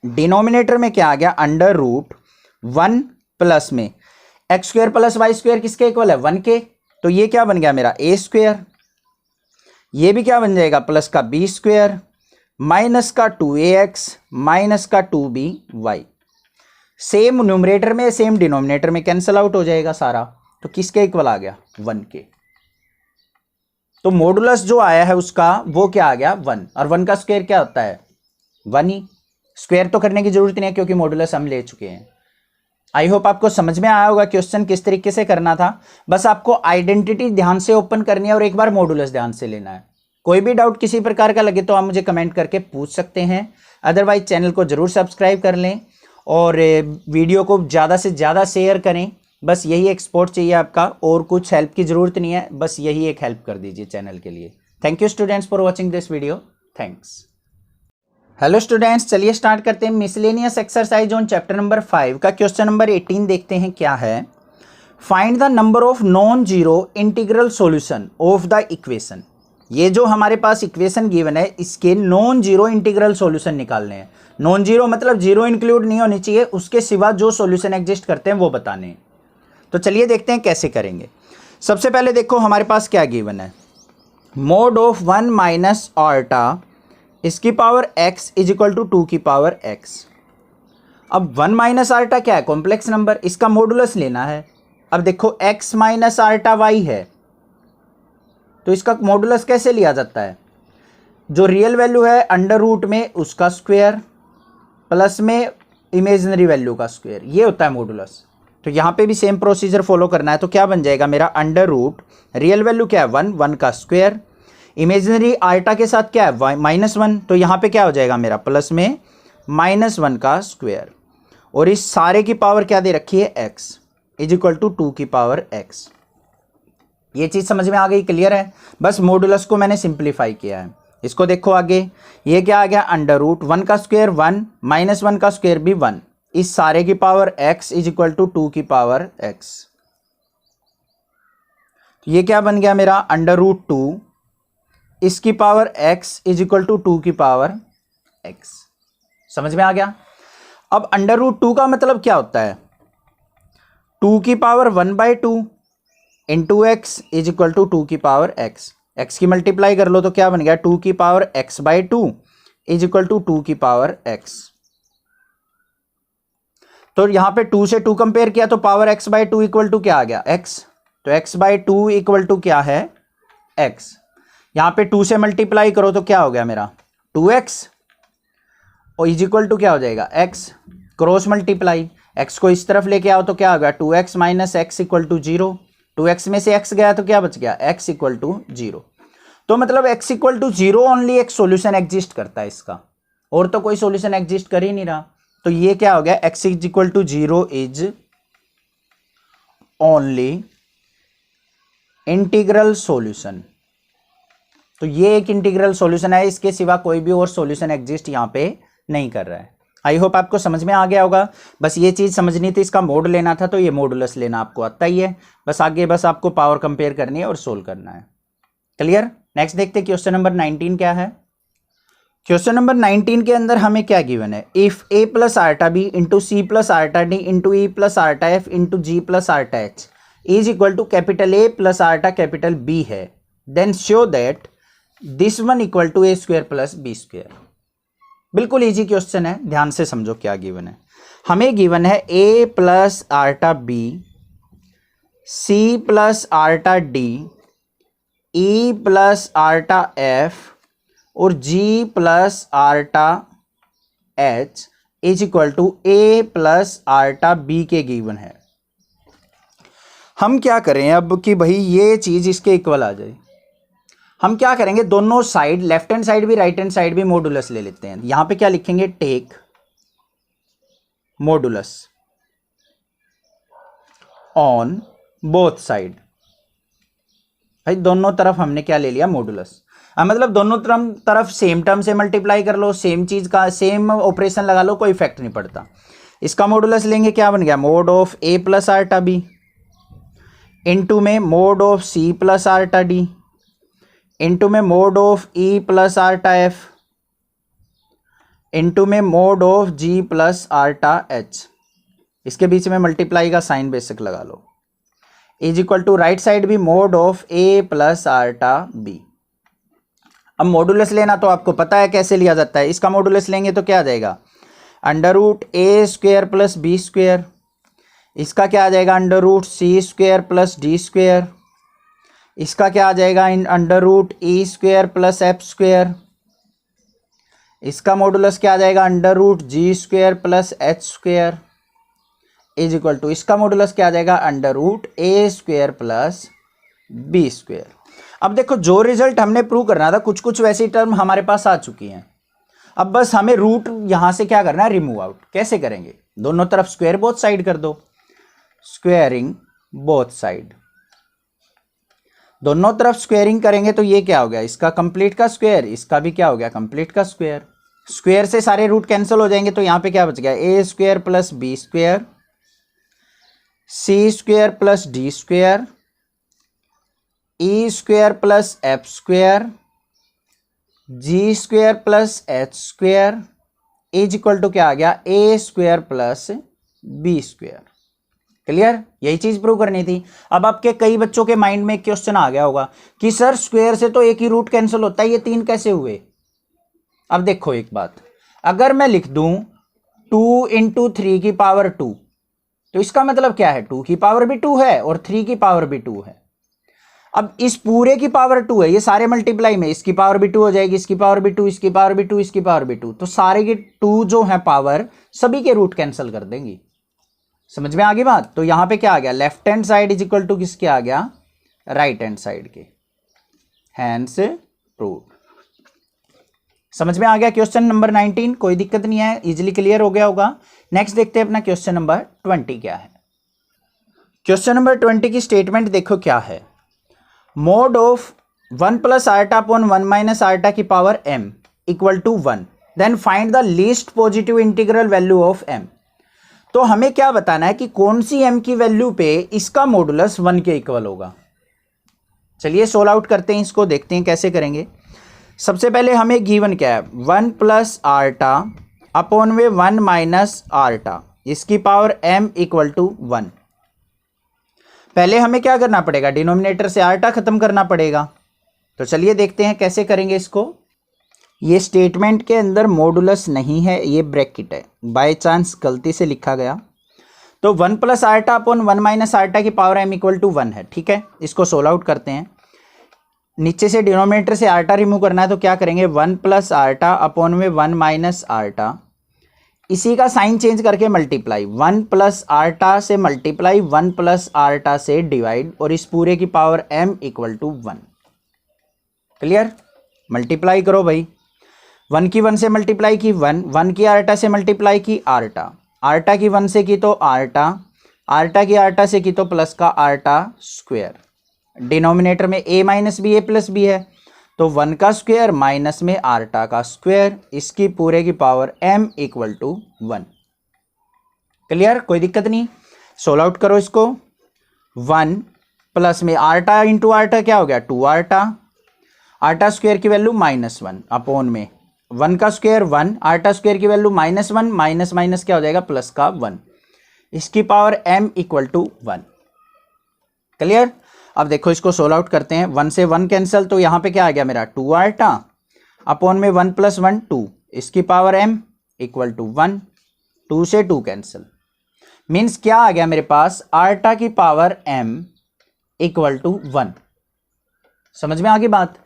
डिनोमिनेटर में क्या आ गया, अंडर रूट 1 प्लस में x square plus Y square किसके इक्वल है, 1 के। तो ये क्या बन गया मेरा, a स्क्वायर, ये भी क्या बन जाएगा, प्लस का b स्क्वायर माइनस का 2ax माइनस का 2by। सेम न्यूमरेटर में सेम डिनोमिनेटर में कैंसिल आउट हो जाएगा सारा। तो किसके इक्वल आ गया? 1 के। तो मॉडुलस जो आया है उसका वो क्या आ गया? 1। और 1 का स्क्वायर क्या होता है? 1 ही। स्क्वायर तो करने की जरूरत नहीं है क्योंकि मॉडुलस हम ले चुके हैं। आई होप आपको समझ में आया होगा क्वेश्चन किस तरीके से करना था। बस आपको आइडेंटिटी ध्यान से ओपन करनी है और एक बार मॉडुलस ध्यान से लेना है। कोई भी डाउट किसी प्रकार का लगे तो आप मुझे कमेंट करके पूछ सकते हैं। अदरवाइज चैनल को जरूर सब्सक्राइब कर लें और वीडियो को ज़्यादा से ज़्यादा शेयर करें। बस यही एक सपोर्ट चाहिए आपका, और कुछ हेल्प की ज़रूरत नहीं है, बस यही एक हेल्प कर दीजिए चैनल के लिए। Thank you students for watching this video. Thanks. Hello students, चलिए स्टार्ट करते हैं miscellaneous exercise on chapter number 5 का क्वेश्चन नंबर 18 देखते हैं क्या है। Find the number of non zero integral solution of the equation. ये जो हमारे पास इक्वेशन गिवन है इसके नॉन जीरो इंटीग्रल सॉल्यूशन निकालने हैं। नॉन जीरो मतलब जीरो इंक्लूड नहीं होनी चाहिए, उसके सिवा जो सॉल्यूशन एग्जिस्ट करते हैं वो बताने हैं। तो चलिए देखते हैं कैसे करेंगे। सबसे पहले देखो हमारे पास क्या गिवन है, मोड ऑफ 1 माइनस आर्टा इसकी power x is equal to 2 की पावर x। अब 1 माइनस आर्टा क्या है? कॉम्प्लेक्स नंबर, इसका मॉडुलस लेना है। अब देखो x माइनस आर्टा y है तो इसका मॉडुलस कैसे लिया जाता है? जो रियल वैल्यू है अंडर रूट में उसका स्क्वायर प्लस में इमेजिनरी वैल्यू का स्क्वायर, ये होता है मॉडुलस। तो यहाँ पे भी सेम प्रोसीजर फॉलो करना है। तो क्या बन जाएगा मेरा? अंडर रूट रियल वैल्यू क्या है? 1 का स्क्वायर, इमेजिनरी आर्टा के साथ क्या है? -1, तो यहाँ पे क्या हो जाएगा मेरा? प्लस में -1 का स्क्वायर, और इस सारे की पावर क्या दे रखी है? x इज इक्वल टू 2 की पावर x। ये चीज़ समझ में आ गई? क्लियर है? बस मॉडुलस को मैंने सिंप्लीफाई किया है। इसको देखो आगे, ये क्या आ गया? अंडर रूट 1 का स्क्वायर 1, -1 का स्क्वायर भी 1, इस सारे की power x is equal to 2 की पावर x। तो ये क्या बन गया मेरा? अंडर रूट 2 इसकी power x is equal to 2 की पावर x। समझ में आ गया? अब अंडर रूट 2 का मतलब क्या होता है? 2 की power 1/2 into x is equal to 2 की पावर x। x की मल्टीप्लाई कर लो तो क्या बन गया? 2 की power x/2 is equal to 2 की पावर x। तो यहां पे 2 से 2 कंपेयर किया तो पावर x/2 इक्वल टू क्या आ गया? x। तो x/2 इक्वल टू क्या है? x। यहां पे 2 से मल्टीप्लाई करो तो क्या हो गया मेरा? 2x, और इज इक्वल टू क्या हो जाएगा? x। क्रॉस मल्टीप्लाई, x को इस तरफ लेके आओ तो क्या होगा? 2x minus x equal to 0। 2x में से x गया तो क्या बच गया? x equal to 0। तो मतलब x इक्वल टू 0 ओनली एक सॉल्यूशन एग्जिस्ट करता है इसका, और तो कोई सॉल्यूशन एग्जिस्ट कर ही नहीं रहा। तो ये क्या हो गया? x is equal to 0 is only integral solution. तो ये एक इंटीग्रल सॉल्यूशन है, इसके सिवा कोई भी और सॉल्यूशन एग्जिस्ट यहां पे नहीं कर रहा है। आई होप आपको समझ में आ गया होगा। बस ये चीज़ समझनी थी, इसका मोड लेना था, तो ये मॉडुलस लेना आपको आता ही है। बस आगे बस आपको पावर कंपेयर करनी है और सोल्व करना है। क्लियर? नेक्स्ट देखते हैं क्वेश्चन नंबर 19 क्या है। क्वेश्चन नंबर 19 के अंदर हमें क्या गिवन है? If a plus iota B into C plus iota D into E plus iota F into G plus iota H is equal to capital A plus iota capital B है, then show that this one equal to A square plus B square. बिल्कुल इजी क्वेश्चन है, ध्यान से समझो क्या गिवन है। हमें गिवन है a plus iota B, C plus iota D, E plus iota F और G plus iota H is equal to A plus iota B के गिवन है। हम क्या करें अब कि भाई ये चीज इसके इक्वल आ जाए? हम क्या करेंगे? दोनों साइड, लेफ्ट हैंड साइड भी राइट हैंड साइड भी मॉडुलस ले लेते हैं। यहां पे क्या लिखेंगे? Take modulus on both side. भाई दोनों तरफ हमने क्या ले लिया? मॉडुलस। मतलब दोनों तरफ सेम टर्म से मल्टीप्लाई कर लो, सेम चीज का सेम ऑपरेशन लगा लो, कोई इफेक्ट नहीं पड़ता। इसका मॉडुलस लेंगे, क्या बन गया? Mod of A plus iota B into में mod of C plus iota D into में mod of E plus iota F into में mod of G plus iota H. इसके बीच में मल्टीप्लाई का साइन बेसिक लगा लो, is equal to right side भी mod of A plus iota B. अब मॉडुलस लेना तो आपको पता है कैसे लिया जाता है। इसका मॉडुलस लेंगे तो क्या आ जाएगा? Under root a square plus B square इसका क्या आ जाएगा under root c square plus D square, इसका क्या आ जाएगा under root e square plus f square, इसका मॉडुलस क्या आ जाएगा under root g square plus h square is equal to इसका मॉडुलस क्या आ जाएगा अंडर रूट ए स्क्वेयर प्लस बी स्क्वेयर। अब देखो जो रिजल्ट हमने प्रूव करना था कुछ कुछ वैसी टर्म हमारे पास आ चुकी हैं, अब बस हमें रूट यहां से क्या करना है रिमूव आउट। कैसे करेंगे, दोनों तरफ स्क्वायर बोथ साइड कर दो, स्क्वेयरिंग बोथ साइड, दोनों तरफ स्क्वेयरिंग करेंगे तो ये क्या हो गया इसका कंप्लीट का स्क्वायर, इसका भी क्या हो गया कंप्लीट का स्क्वायर, स्क्वायर से सारे रूट कैंसिल हो जाएंगे तो यहां पे क्या बच गया A square plus B square C square plus D square E square plus F square G square plus H square is equal to क्या आ गया A square plus B square. Clear, यही चीज प्रूव करनी थी। अब आपके कई बच्चों के माइंड में एक क्वेश्चन आ गया होगा कि सर स्क्वायर से तो एक ही रूट कैंसिल होता है, ये तीन कैसे हुए। अब देखो एक बात, अगर मैं लिख दूं 2 इंटू 3 की पावर 2 तो इसका मतलब क्या है 2 की पावर भी 2 है और 3 की पावर भी 2 है। अब इस पूरे की पावर 2 है, ये सारे मल्टीप्लाई में इसकी पावर भी 2 हो जाएगी, इसकी पावर भी 2, इसकी पावर भी 2, इसकी पावर भी 2, तो सारे की 2 जो है पावर सभी के रूट कैंसिल कर देंगी। समझ में आ गई बात। तो यहां पे क्या आ गया left hand side is equal to किसके आ गया राइट हैंड साइड के, हैंड्स प्रूव। समझ में आ गया क्वेश्चन नंबर 19, कोई दिक्कत नहीं है, इजीली क्लियर हो गया होगा। नेक्स्ट देखते हैं अपना क्वेश्चन नंबर 20 क्या है। क्वेश्चन नंबर 20 की स्टेटमेंट देखो क्या है, mod of 1 plus iota upon 1 minus iota की power m equal to 1, then find the least positive integral value of m। तो हमें क्या बताना है कि कौन सी m की वैल्यू पे इसका मॉडुलस 1 के इक्वल होगा। चलिए सोल्व आउट करते हैं इसको, देखते हैं कैसे करेंगे। सबसे पहले हमें गिवन क्या है 1 प्लस आर्टा अपॉन में 1 माइनस आर्टा, इसकी पावर m इक्वल टू 1। पहले हमें क्या करना पड़ेगा डिनोमिनेटर से आर्टा खत्म करना पड़ेगा, तो चलिए देखते हैं कैसे करेंगे इसको। ये स्टेटमेंट के अंदर मॉडुलस नहीं है, ये ब्रैकेट है, बाय चांस गलती से लिखा गया। तो 1 plus iota upon 1 minus iota की पावर m इक्वल टू 1 है, ठीक है। इसको सोल्व आउट करते हैं, नीचे से डिनोमिनेटर से आर्टा रिमूव करना है तो क्या करेंगे 1 प्लस आर्टा अपॉन में 1 माइनस आर्टा, इसी का साइन चेंज करके मल्टीप्लाई, 1 प्लस आर्टा से मल्टीप्लाई 1 प्लस आर्टा से डिवाइड, और इस पूरे की power m equal to 1। Clear, multiply करो भाई, 1 की 1 से मल्टीप्लाई की 1, 1 की आर्टा से मल्टीप्लाई की आर्टा, आर्टा की 1 से की तो आर्टा, आर्टा की आर्टा से की तो प्लस का आर्टा स्क्वायर, डिनोमिनेटर में a minus b a plus B है तो 1 का स्क्वायर माइनस में आर्टा का स्क्वायर, इसकी पूरे की power m equal to 1। Clear, कोई दिक्कत नहीं, सोल्व आउट करो इसको। 1 प्लस में आर्टा इंटू आर्टा क्या हो गया 2 आर्टा, आर्टा स्क्वायर की वैल्यू -1 अपॉन में 1 का स्क्वायर 1, आर्टा स्क्वायर की वैल्यू -1, माइनस माइनस क्या हो जाएगा प्लस का 1, इसकी power m equal to 1। Clear, अब देखो इसको सोल्व आउट करते हैं, 1 से 1 कैंसिल, तो यहां पे क्या आ गया मेरा 2 आर्टा अपॉन में 1 प्लस 1 2, इसकी पावर m इक्वल टू 1, 2 से 2 कैंसिल, मीन्स क्या आ गया मेरे पास आर्टा की पावर m इक्वल टू 1। समझ में आ गई बात।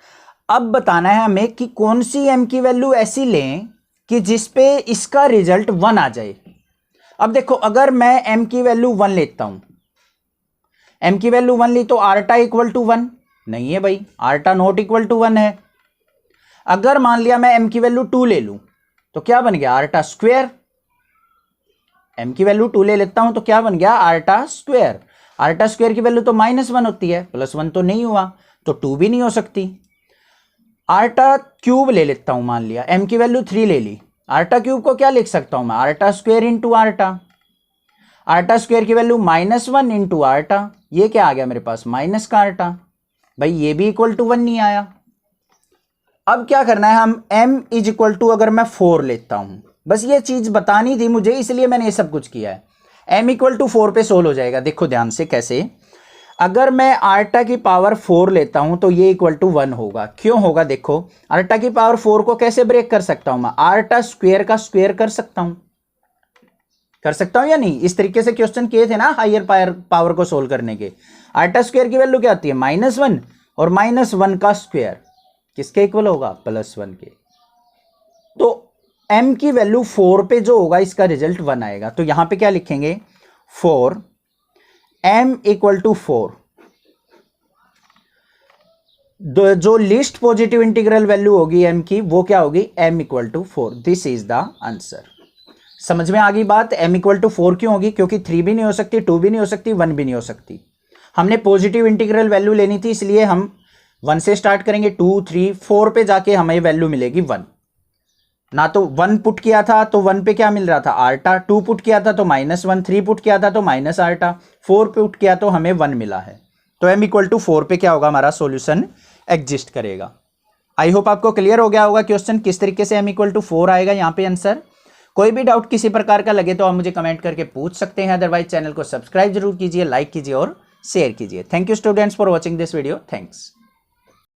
अब बताना है हमें कि कौन सी m की वैल्यू ऐसी लें कि जिसपे इसका रिजल्ट 1 आ जाए। अब देखो अगर मैं m की वैल्यू 1 लेता हूं, m की वैल्यू 1 ली तो आर्टा इक्वल टू 1 नहीं है भाई, आर्टा नॉट इक्वल टू 1 है। अगर मान लिया मैं m की वैल्यू 2 ले लूं तो क्या बन गया आर्टा स्क्वायर, m की वैल्यू 2 ले लेता हूं तो क्या बन गया आर्टा स्क्वायर। आर्टा स्क्वायर की वैल्यू तो -1 होती है, +1 तो नहीं हुआ, तो 2 भी नहीं हो सकती। आर्टा क्यूब ले लेता हूं, मान लिया m की वैल्यू 3 ले ली, आर्टा क्यूब को क्या लिख सकता हूं मैं आर्टा स्क्वायर इंटू आर्टा, आर्टा स्क्वायर की वैल्यू -1 इंटू आर्टा, ये क्या आ गया मेरे पास माइनस का आर्टा, भाई ये भी इक्वल टू 1 नहीं आया। अब क्या करना है हम m इज इक्वल टू अगर मैं 4 लेता हूं, बस ये चीज बतानी थी मुझे इसलिए मैंने ये सब कुछ किया है। m इक्वल टू 4 पे सोल्व हो जाएगा, देखो ध्यान से कैसे। अगर मैं आर्टा की पावर 4 लेता हूं तो ये इक्वल टू 1 होगा, क्यों होगा देखो, आर्टा की पावर 4 को कैसे ब्रेक कर सकता हूं मैं, आर्टा स्क्वायर का स्क्वायर कर सकता हूं। कर सकता हूं या नहीं? इस तरीके से क्वेश्चन किए थे ना हायर पावर को सोल्व करने के। आल्टा स्क्वायर की वैल्यू क्या आती है? -1 और -1 का स्क्वायर किसके इक्वल होगा? +1 के। तो m की वैल्यू 4 पे जो होगा इसका रिजल्ट 1 आएगा। तो यहां पे क्या लिखेंगे? 4 m = 4। जो लीस्ट पॉजिटिव इंटीग्रल वैल्यू होगी m की वो क्या होगी? m = 4। This is the answer. समझ में आ गई बात? m = 4 क्यों होगी? क्योंकि 3 भी नहीं हो सकती, 2 भी नहीं हो सकती, 1 भी नहीं हो सकती। हमने पॉजिटिव इंटीग्रल वैल्यू लेनी थी, इसलिए हम 1 से स्टार्ट करेंगे, 2 3 4 पे जाके हमें वैल्यू मिलेगी 1। ना तो 1 पुट किया था तो 1 पे क्या मिल रहा था? आल्टा। 2 पुट किया था तो -1, 3 पुट किया था तो माइनस आल्टा, 4 पुट किया तो हमें 1 मिला है। तो m = 4 पे क्या होगा? हमारा सॉल्यूशन एग्जिस्ट करेगा। आई होप आपको क्लियर हो गया होगा क्वेश्चन किस तरीके से m = 4 आएगा यहाँ पे आंसर। कोई भी डाउट किसी प्रकार का लगे तो आप मुझे कमेंट करके पूछ सकते हैं। अदरवाइज चैनल को सब्सक्राइब जरूर कीजिए, लाइक कीजिए और शेयर कीजिए। Thank you students for watching this video. Thanks.